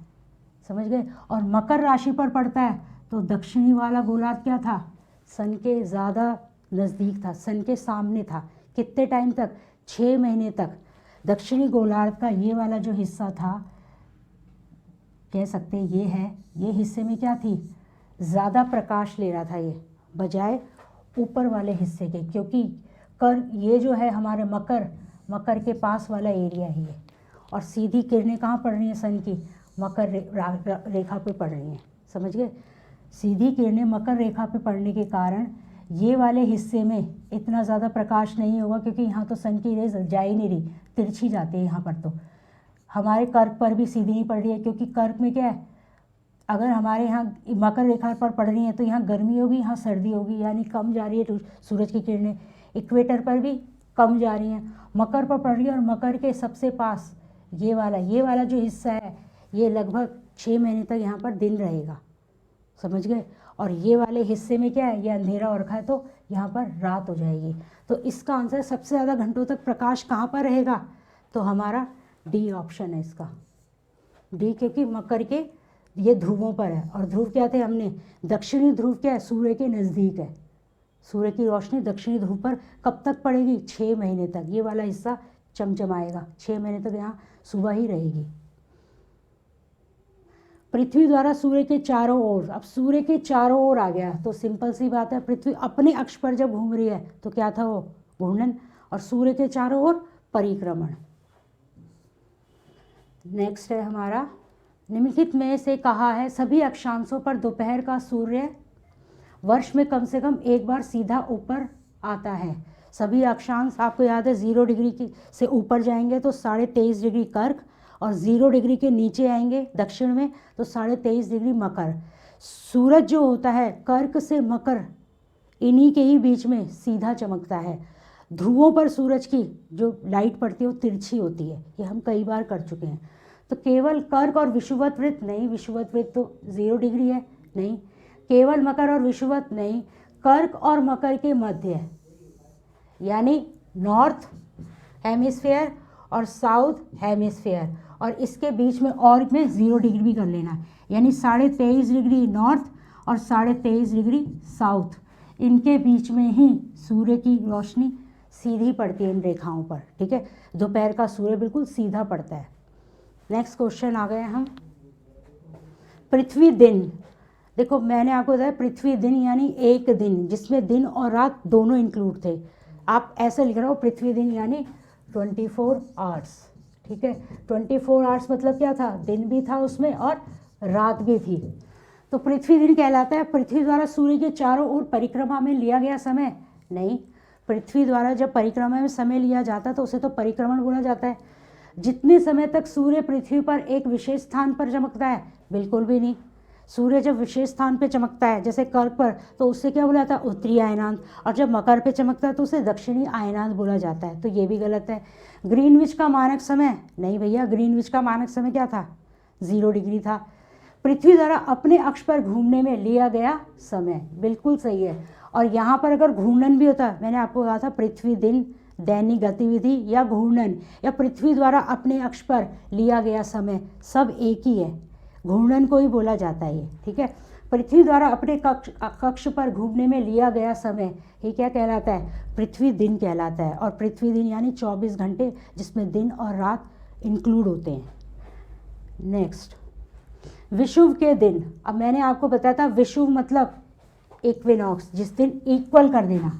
समझ गए, और मकर राशि पर पड़ता है, तो दक्षिणी वाला गोलार्ध क्या था, सन के ज़्यादा नज़दीक था, सन के सामने था। कितने टाइम तक, 6 महीने तक। दक्षिणी गोलार्ध का ये वाला जो हिस्सा था, कह सकते हैं ये है, ये हिस्से में क्या थी, ज़्यादा प्रकाश ले रहा था ये, बजाय ऊपर वाले हिस्से के, क्योंकि ये जो है हमारे मकर के पास वाला एरिया ही है, और सीधी किरणें कहाँ पड़ रही हैं सन की, मकर रेखा पे पड़ रही हैं, समझ गए। सीधी किरणें मकर रेखा पे पड़ने के कारण ये वाले हिस्से में इतना ज़्यादा प्रकाश नहीं होगा, क्योंकि यहाँ तो सन की रेज जा ही नहीं रही, तिरछी जाती है यहाँ पर। तो हमारे कर्क पर भी सीधी नहीं पड़ रही है, क्योंकि कर्क में क्या है, अगर हमारे यहाँ मकर रेखा पर पड़ रही है तो यहाँ गर्मी होगी, यहाँ सर्दी होगी, यानी कम जा रही है सूरज की किरणें। इक्वेटर पर भी कम जा रही हैं, मकर पर पड़ रही है, और मकर के सबसे पास ये वाला जो हिस्सा है ये लगभग 6 महीने तक यहाँ पर दिन रहेगा, समझ गए। और ये वाले हिस्से में क्या है, ये अंधेरा हो रखा है तो यहाँ पर रात हो जाएगी। तो इसका आंसर सबसे ज़्यादा घंटों तक प्रकाश कहाँ पर रहेगा, तो हमारा डी ऑप्शन है इसका, डी, क्योंकि मकर के ये ध्रुवों पर है। और ध्रुव क्या थे हमने, दक्षिणी ध्रुव क्या है, सूर्य के नज़दीक है। सूर्य की रोशनी दक्षिणी ध्रुव पर कब तक पड़ेगी, 6 महीने तक। ये वाला हिस्सा चमचमाएगा, 6 महीने तक यहाँ सुबह ही रहेगी। पृथ्वी द्वारा सूर्य के चारों ओर, अब सूर्य के चारों ओर आ गया तो सिंपल सी बात है, पृथ्वी अपने अक्ष पर जब घूम रही है तो क्या था वो, घूर्णन। और सूर्य के चारों ओर परिक्रमण। नेक्स्ट है हमारा, निम्नलिखित में से कहा है सभी अक्षांशों पर दोपहर का सूर्य वर्ष में कम से कम एक बार सीधा ऊपर आता है। सभी अक्षांश आपको याद है 0 डिग्री की से ऊपर जाएंगे तो 23.5 डिग्री कर्क, और 0 डिग्री के नीचे आएंगे दक्षिण में तो 23.5 डिग्री मकर। सूरज जो होता है कर्क से मकर, इन्हीं के ही बीच में सीधा चमकता है। ध्रुवों पर सूरज की जो लाइट पड़ती है वो तिरछी होती है, ये हम कई बार कर चुके हैं। तो केवल कर्क और विषुवत वृत्त नहीं, विषुवत वृत्त तो 0 डिग्री है, नहीं। केवल मकर और विषुवत नहीं, कर्क और मकर के मध्य, यानी नॉर्थ हेमिस्फेयर और साउथ हेमिस्फेयर, और इसके बीच में और में 0 डिग्री भी कर लेना, यानी 23.5 डिग्री नॉर्थ और 23.5 डिग्री साउथ, इनके बीच में ही सूर्य की रोशनी सीधी पड़ती है इन रेखाओं पर, ठीक है। दोपहर का सूर्य बिल्कुल सीधा पड़ता है। नेक्स्ट क्वेश्चन आ गए हम, पृथ्वी दिन। देखो मैंने आपको बताया पृथ्वी दिन यानी एक दिन जिसमें दिन और रात दोनों इंक्लूड थे। आप ऐसे लिख रहे हो पृथ्वी दिन यानी 24 आवर्स, ठीक है। 24 आवर्स मतलब क्या था, दिन भी था उसमें और रात भी थी। तो पृथ्वी दिन कहलाता है पृथ्वी द्वारा सूर्य के चारों ओर परिक्रमा में लिया गया समय। नहीं, पृथ्वी द्वारा जब परिक्रमा में समय लिया जाता है तो उसे तो परिक्रमण बोला जाता है। जितने समय तक सूर्य पृथ्वी पर एक विशेष स्थान पर चमकता है, बिल्कुल भी नहीं। सूर्य जब विशेष स्थान पे चमकता है जैसे कर्क पर, तो उससे क्या बोला जाता है, उत्तरी आयनांत, और जब मकर पे चमकता है तो उसे दक्षिणी आयनांत बोला जाता है। तो ये भी गलत है। ग्रीनविच का मानक समय, नहीं भैया, ग्रीनविच का मानक समय क्या था, 0 डिग्री था। पृथ्वी द्वारा अपने अक्ष पर घूमने में लिया गया समय, बिल्कुल सही है। और यहाँ पर अगर घूर्णन भी होता, मैंने आपको कहा था पृथ्वी दिन, दैनिक गतिविधि या घूर्णन, या पृथ्वी द्वारा अपने अक्ष पर लिया गया समय, सब एक ही है, घूर्णन को ही बोला जाता है ये, ठीक है। पृथ्वी द्वारा अपने कक्ष पर घूमने में लिया गया समय ये क्या कहलाता है, पृथ्वी दिन कहलाता है। और पृथ्वी दिन यानी 24 घंटे जिसमें दिन और रात इंक्लूड होते हैं। नेक्स्ट, विषुव के दिन। अब मैंने आपको बताया था विषुव मतलब इक्विनॉक्स, जिस दिन इक्वल कर देना,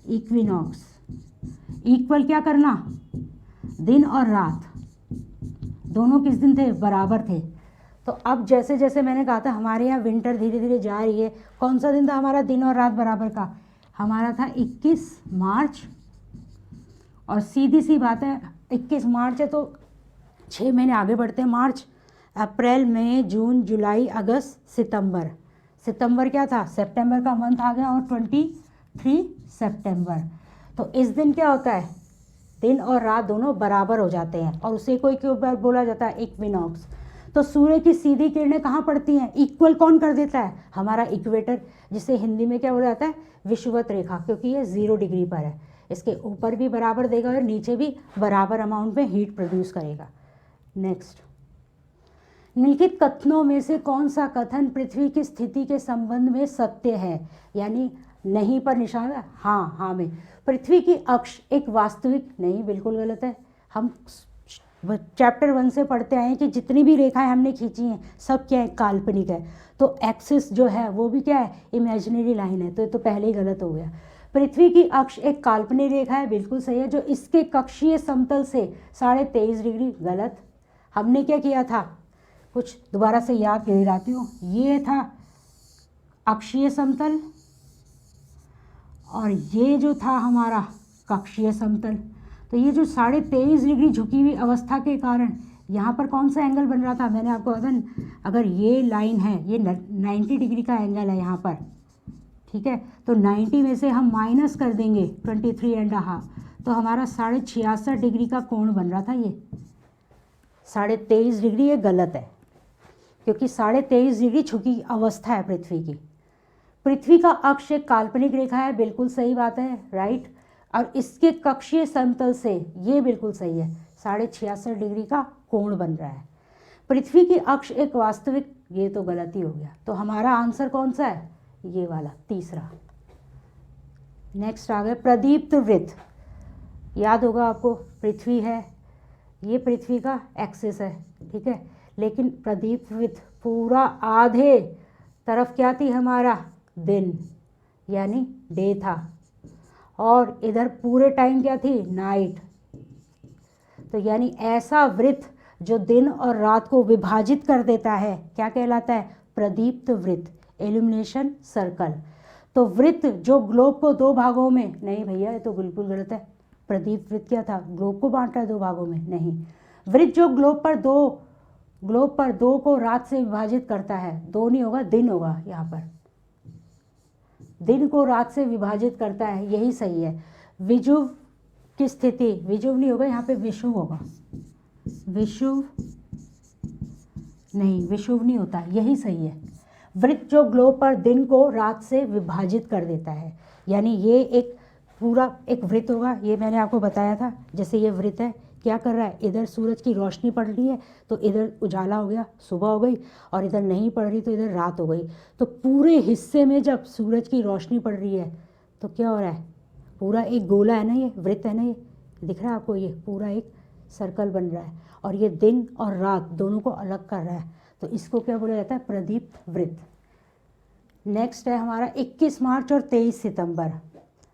इक्विनॉक्स, इक्वल क्या करना, दिन और रात दोनों किस दिन थे, बराबर थे। तो अब जैसे जैसे मैंने कहा था हमारे यहाँ विंटर धीरे धीरे जा रही है, कौन सा दिन था हमारा दिन और रात बराबर का, हमारा था 21 मार्च। और सीधी सी बात है 21 मार्च है तो 6 महीने आगे बढ़ते हैं, मार्च, अप्रैल, मई, जून, जुलाई, अगस्त, सितंबर। सितंबर क्या था, सितंबर का मंथ आ गया, और 23 सितंबर। तो इस दिन क्या होता है, दिन और रात दोनों बराबर हो जाते हैं, और उसे कोई क्यों बोला जाता है, इक्विनॉक्स। तो सूर्य की सीधी किरणें कहाँ पड़ती हैं, इक्वल कौन कर देता है, हमारा इक्वेटर, जिसे हिंदी में क्या बोला जाता है, विषुवत रेखा, क्योंकि ये 0 डिग्री पर है। इसके ऊपर भी बराबर देगा और नीचे भी बराबर अमाउंट में हीट प्रोड्यूस करेगा। नेक्स्ट, निम्नलिखित कथनों में से कौन सा कथन पृथ्वी की स्थिति के संबंध में सत्य है, यानी नहीं पर निशान, हाँ हाँ में। पृथ्वी की अक्ष एक वास्तविक, नहीं, बिल्कुल गलत है। हम चैप्टर 1 से पढ़ते आए हैं कि जितनी भी रेखाएं हमने खींची हैं सब क्या है, काल्पनिक है। तो एक्सिस जो है वो भी क्या है, इमेजिनरी लाइन है। तो ये तो पहले ही गलत हो गया। पृथ्वी की अक्ष एक काल्पनिक रेखा है, बिल्कुल सही है, जो इसके कक्षीय समतल से 23.5 डिग्री, गलत। हमने क्या किया था, कुछ दोबारा से याद दिलाती हूँ, ये था अक्षीय समतल और ये जो था हमारा कक्षीय समतल। तो ये जो 23.5 डिग्री झुकी हुई अवस्था के कारण यहाँ पर कौन सा एंगल बन रहा था, मैंने आपको बताया, अगर ये लाइन है, ये 90 डिग्री का एंगल है यहाँ पर, ठीक है। तो 90 में से हम माइनस कर देंगे 23.5, तो हमारा 66.5 डिग्री का कोण बन रहा था ये, 23.5 डिग्री ये गलत है, क्योंकि 23.5 डिग्री झुकी अवस्था है पृथ्वी की। पृथ्वी का अक्ष एक काल्पनिक रेखा है, बिल्कुल सही बात है, राइट। और इसके कक्षीय समतल से ये बिल्कुल सही है, 66.5 डिग्री का कोण बन रहा है। पृथ्वी की अक्ष एक वास्तविक, ये तो गलत ही हो गया। तो हमारा आंसर कौन सा है, ये वाला तीसरा। नेक्स्ट आ गया प्रदीप्त वृत्त। याद होगा आपको, पृथ्वी है, ये पृथ्वी का एक्सिस है, ठीक है, लेकिन प्रदीप्त वृत्त पूरा आधे तरफ क्या थी हमारा, दिन यानी डे था, और इधर पूरे टाइम क्या थी, नाइट। तो यानी ऐसा वृत्त जो दिन और रात को विभाजित कर देता है क्या कहलाता है, प्रदीप्त वृत्त, इल्यूमिनेशन सर्कल। तो वृत्त जो ग्लोब को दो भागों में, नहीं भैया ये तो बिल्कुल गलत है, प्रदीप्त वृत्त क्या था, ग्लोब को बांटा है दो भागों में, नहीं। वृत्त जो ग्लोब पर दो को रात से विभाजित करता है, दो नहीं होगा, दिन होगा, यहाँ पर दिन को रात से विभाजित करता है, यही सही है। विषुव की स्थिति, विषुव नहीं होगा, यहाँ पे विषुव होगा, विषुव नहीं होता, यही सही है। वृत्त जो ग्लोब पर दिन को रात से विभाजित कर देता है, यानी ये एक पूरा एक वृत्त होगा, ये मैंने आपको बताया था। जैसे ये वृत्त है, क्या कर रहा है, इधर सूरज की रोशनी पड़ रही है तो इधर उजाला हो गया, सुबह हो गई, और इधर नहीं पड़ रही तो इधर रात हो गई। तो पूरे हिस्से में जब सूरज की रोशनी पड़ रही है तो क्या हो रहा है, पूरा एक गोला है ना, ये वृत्त है ना, ये दिख रहा है आपको, ये पूरा एक सर्कल बन रहा है, और ये दिन और रात दोनों को अलग कर रहा है। तो इसको क्या बोला जाता है, प्रदीप्त वृत्त। नेक्स्ट है हमारा 21 मार्च और 23 सितंबर।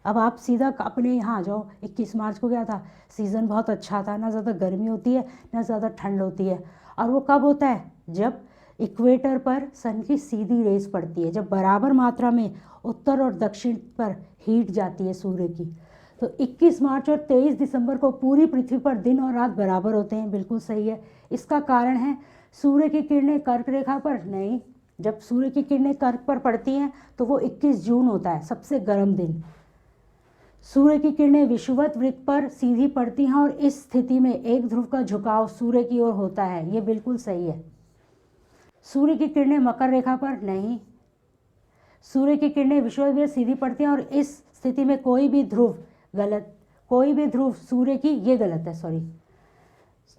अब आप सीधा अपने यहाँ आ जाओ। 21 मार्च को क्या था, सीज़न बहुत अच्छा था, ना ज़्यादा गर्मी होती है ना ज़्यादा ठंड होती है। और वो कब होता है, जब इक्वेटर पर सन की सीधी रेस पड़ती है, जब बराबर मात्रा में उत्तर और दक्षिण पर हीट जाती है सूर्य की। तो 21 मार्च और 23 दिसंबर को पूरी पृथ्वी पर दिन और रात बराबर होते हैं, बिल्कुल सही है। इसका कारण है सूर्य की किरणें कर्क रेखा पर नहीं, जब सूर्य की किरणें कर्क पर पड़ती हैं तो वो 21 जून होता है, सबसे गर्म दिन। सूर्य की किरणें विषुवत वृत्त पर सीधी पड़ती हैं और इस स्थिति में एक ध्रुव का झुकाव सूर्य की ओर होता है, ये बिल्कुल सही है। सूर्य की किरणें मकर रेखा पर नहीं, सूर्य की किरणें विषुवत वृत्त सीधी पड़ती हैं और इस स्थिति में कोई भी ध्रुव, गलत, कोई भी ध्रुव सूर्य की, ये गलत है, सॉरी,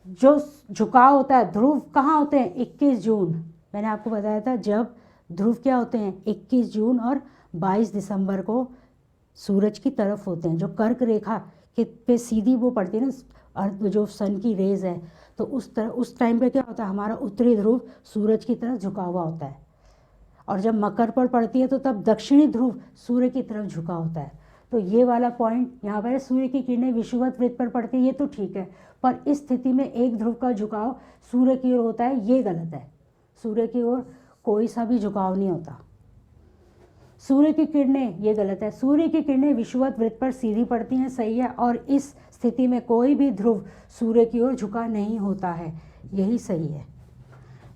जो झुकाव होता है ध्रुव कहाँ होते हैं, 21 जून। मैंने आपको बताया था जब ध्रुव क्या होते हैं, 21 जून और 22 दिसंबर को सूरज की तरफ होते हैं, जो कर्क रेखा के पे सीधी वो पड़ती है ना, अर्थ जो सन की रेज है, तो उस टाइम पे क्या होता है, हमारा उत्तरी ध्रुव सूरज की तरफ झुका हुआ होता है, और जब मकर पर पड़ती है तो तब दक्षिणी ध्रुव सूर्य की तरफ झुका होता है। तो ये वाला पॉइंट यहाँ पर, सूर्य की किरणें विषुवत वृत्त पर पड़ती है, ये तो ठीक है, पर इस स्थिति में एक ध्रुव का झुकाव सूर्य की ओर होता है, ये गलत है। सूर्य की ओर कोई सा भी झुकाव नहीं होता। सूर्य की किरणें, ये गलत है, सूर्य की किरणें विषुवत वृत्त पर सीधी पड़ती हैं, सही है, और इस स्थिति में कोई भी ध्रुव सूर्य की ओर झुका नहीं होता है, यही सही है।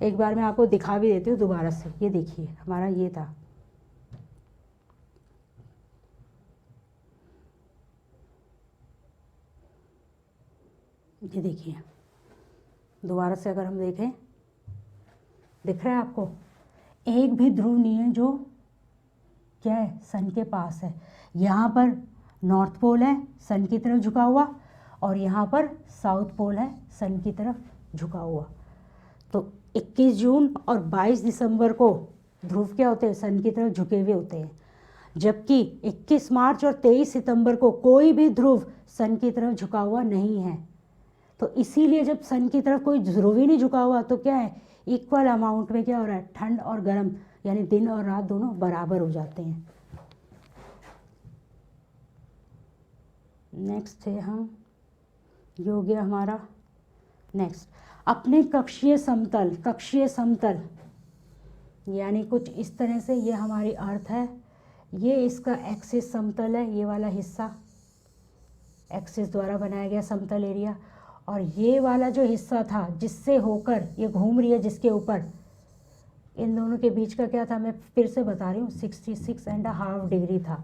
एक बार मैं आपको दिखा भी देती हूँ दोबारा से, ये देखिए हमारा ये था, ये देखिए दोबारा से अगर हम देखें, दिख रहा है आपको, एक भी ध्रुव नहीं है जो क्या है, सन के पास है। यहाँ पर नॉर्थ पोल है सन की तरफ झुका हुआ, और यहाँ पर साउथ पोल है सन की तरफ झुका हुआ। तो 21 जून और 22 दिसंबर को ध्रुव क्या होते हैं, सन की तरफ झुके हुए होते हैं, जबकि 21 मार्च और 23 सितंबर को कोई भी ध्रुव सन की तरफ झुका हुआ नहीं है। तो इसीलिए जब सन की तरफ कोई ध्रुव ही नहीं झुका हुआ तो क्या है, इक्वल अमाउंट में क्या हो रहा है, ठंड और गर्म, यानी दिन और रात दोनों बराबर हो जाते हैं। नेक्स्ट है हम, ये हो गया हमारा। नेक्स्ट, अपने कक्षीय समतल, कक्षीय समतल यानी कुछ इस तरह से, ये हमारी अर्थ है, ये इसका एक्सिस समतल है, ये वाला हिस्सा एक्सिस द्वारा बनाया गया समतल एरिया, और ये वाला जो हिस्सा था जिससे होकर ये घूम रही है, जिसके ऊपर, इन दोनों के बीच का क्या था, मैं फिर से बता रही हूँ, 66.5 डिग्री था,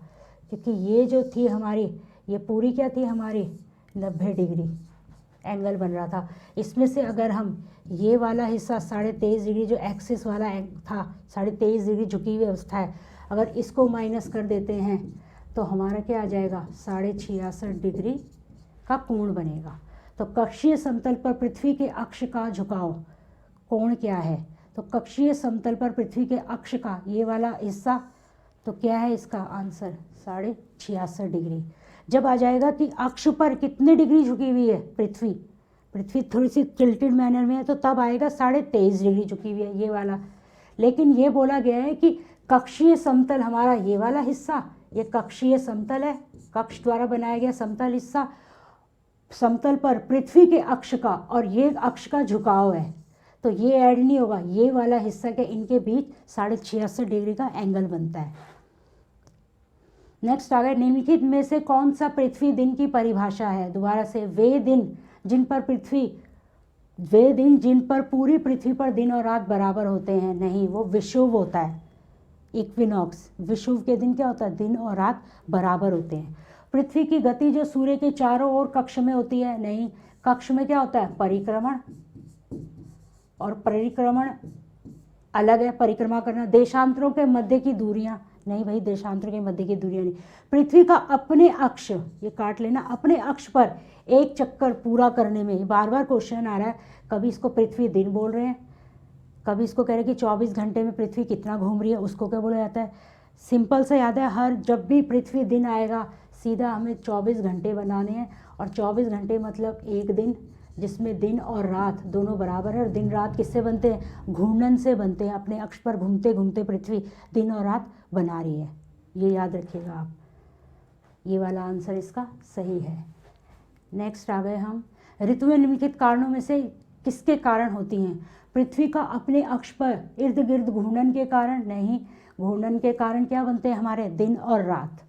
क्योंकि ये जो थी हमारी, ये पूरी क्या थी हमारी 90 डिग्री एंगल बन रहा था। इसमें से अगर हम ये वाला हिस्सा 23.5 डिग्री जो एक्सिस वाला था, 23.5 डिग्री झुकी हुई अवस्था है, अगर इसको माइनस कर देते हैं तो हमारा क्या आ जाएगा, 66.5 डिग्री का कोण बनेगा। तो कक्षीय समतल पर पृथ्वी के अक्ष का झुकाव कोण क्या है, तो कक्षीय समतल पर पृथ्वी के अक्ष का ये वाला हिस्सा, तो क्या है इसका आंसर 66.5 डिग्री। जब आ जाएगा कि अक्ष पर कितने डिग्री झुकी हुई है पृथ्वी थोड़ी सी टिल्टेड मैनर में है, तो तब आएगा 23.5 डिग्री झुकी हुई है ये वाला। लेकिन ये बोला गया है कि कक्षीय समतल हमारा ये वाला हिस्सा, ये कक्षीय समतल है, कक्ष द्वारा बनाया गया समतल हिस्सा, समतल पर पृथ्वी के अक्ष का और ये अक्ष का झुकाव है, तो ये ऐड नहीं होगा, ये वाला हिस्सा के इनके बीच 66.5 डिग्री का एंगल बनता है। नेक्स्ट आ गया, निम्नलिखित में से कौन सा पृथ्वी दिन की परिभाषा है। दोबारा से, वे दिन जिन पर पूरी पृथ्वी पर दिन और रात बराबर होते हैं, नहीं, वो विषुव होता है, इक्विनॉक्स। विषुव के दिन क्या होता है, दिन और रात बराबर होते हैं। पृथ्वी की गति जो सूर्य के चारों ओर कक्ष में होती है, नहीं, कक्ष में क्या होता है, परिक्रमण, और परिक्रमण अलग है, परिक्रमा करना। देशांतरों के मध्य की दूरियां, नहीं भाई, देशांतरों के मध्य की दूरियां नहीं। पृथ्वी का अपने अक्ष, ये काट लेना, अपने अक्ष पर एक चक्कर पूरा करने में, बार बार क्वेश्चन आ रहा है, कभी इसको पृथ्वी दिन बोल रहे हैं, कभी इसको कह रहे हैं कि 24 घंटे में पृथ्वी कितना घूम रही है, उसको क्या बोला जाता है। सिंपल से याद है, हर जब भी पृथ्वी दिन आएगा सीधा हमें 24 घंटे बनाने हैं, और 24 घंटे मतलब एक दिन जिसमें दिन और रात दोनों बराबर है। और दिन रात किससे बनते हैं, घूर्णन से बनते हैं, अपने अक्ष पर घूमते घूमते पृथ्वी दिन और रात बना रही है, ये याद रखिएगा आप। ये वाला आंसर इसका सही है। नेक्स्ट आ गए हम, ऋतुएं निम्नलिखित कारणों में से किसके कारण होती हैं। पृथ्वी का अपने अक्ष पर इर्द गिर्द घूर्णन के कारण, नहीं, घूर्णन के कारण क्या बनते हैं हमारे, दिन और रात।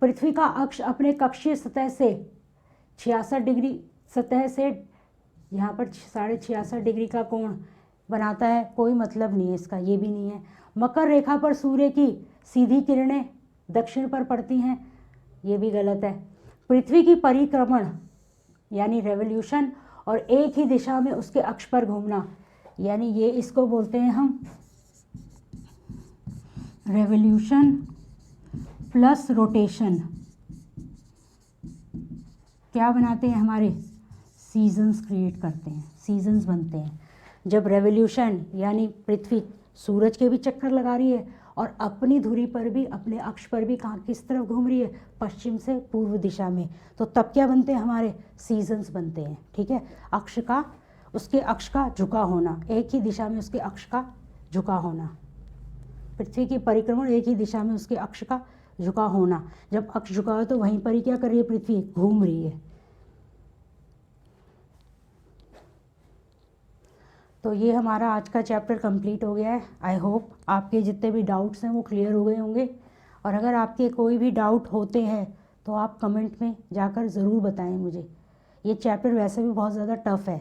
पृथ्वी का अक्ष अपने कक्षीय सतह से 66 डिग्री सतह से यहाँ पर 66.5 डिग्री का कोण बनाता है, कोई मतलब नहीं है इसका, ये भी नहीं है। मकर रेखा पर सूर्य की सीधी किरणें दक्षिण पर पड़ती हैं, ये भी गलत है। पृथ्वी की परिक्रमण यानी रेवोल्यूशन और एक ही दिशा में उसके अक्ष पर घूमना, यानी ये इसको बोलते हैं हम रेवोल्यूशन प्लस रोटेशन, क्या बनाते हैं हमारे, सीजन्स क्रिएट करते हैं, सीजन्स बनते हैं। जब रेवोल्यूशन यानी पृथ्वी सूरज के भी चक्कर लगा रही है और अपनी धुरी पर भी, अपने अक्ष पर भी कहाँ किस तरफ घूम रही है, पश्चिम से पूर्व दिशा में, तो तब क्या बनते हैं हमारे, सीजन्स बनते हैं। ठीक है, अक्ष का, उसके अक्ष का झुका होना, एक ही दिशा में उसके अक्ष का झुका होना, पृथ्वी की परिक्रमण एक ही दिशा में उसके अक्ष का झुका होना। जब अक्ष झुका हो तो वहीं पर ही क्या कर रही है, पृथ्वी घूम रही है। तो ये हमारा आज का चैप्टर कंप्लीट हो गया है। आई होप आपके जितने भी डाउट्स हैं वो क्लियर हो गए होंगे, और अगर आपके कोई भी डाउट होते हैं तो आप कमेंट में जाकर ज़रूर बताएं मुझे। ये चैप्टर वैसे भी बहुत ज़्यादा टफ है,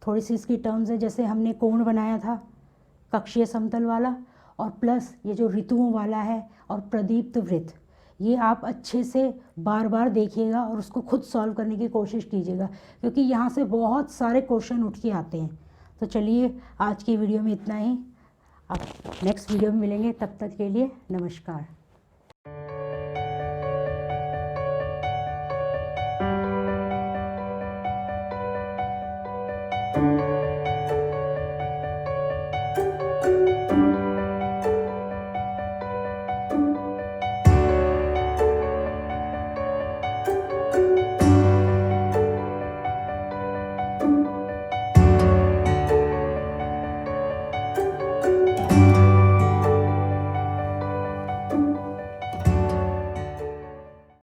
थोड़ी सी इसकी टर्म्स है, जैसे हमने कोण बनाया था कक्षीय समतल वाला, और प्लस ये जो ऋतुओं वाला है और प्रदीप्त वृत्त, ये आप अच्छे से बार बार देखिएगा और उसको खुद सॉल्व करने की कोशिश कीजिएगा, क्योंकि यहाँ से बहुत सारे क्वेश्चन उठ के आते हैं। तो चलिए आज की वीडियो में इतना ही, अब नेक्स्ट वीडियो में मिलेंगे, तब तक के लिए नमस्कार।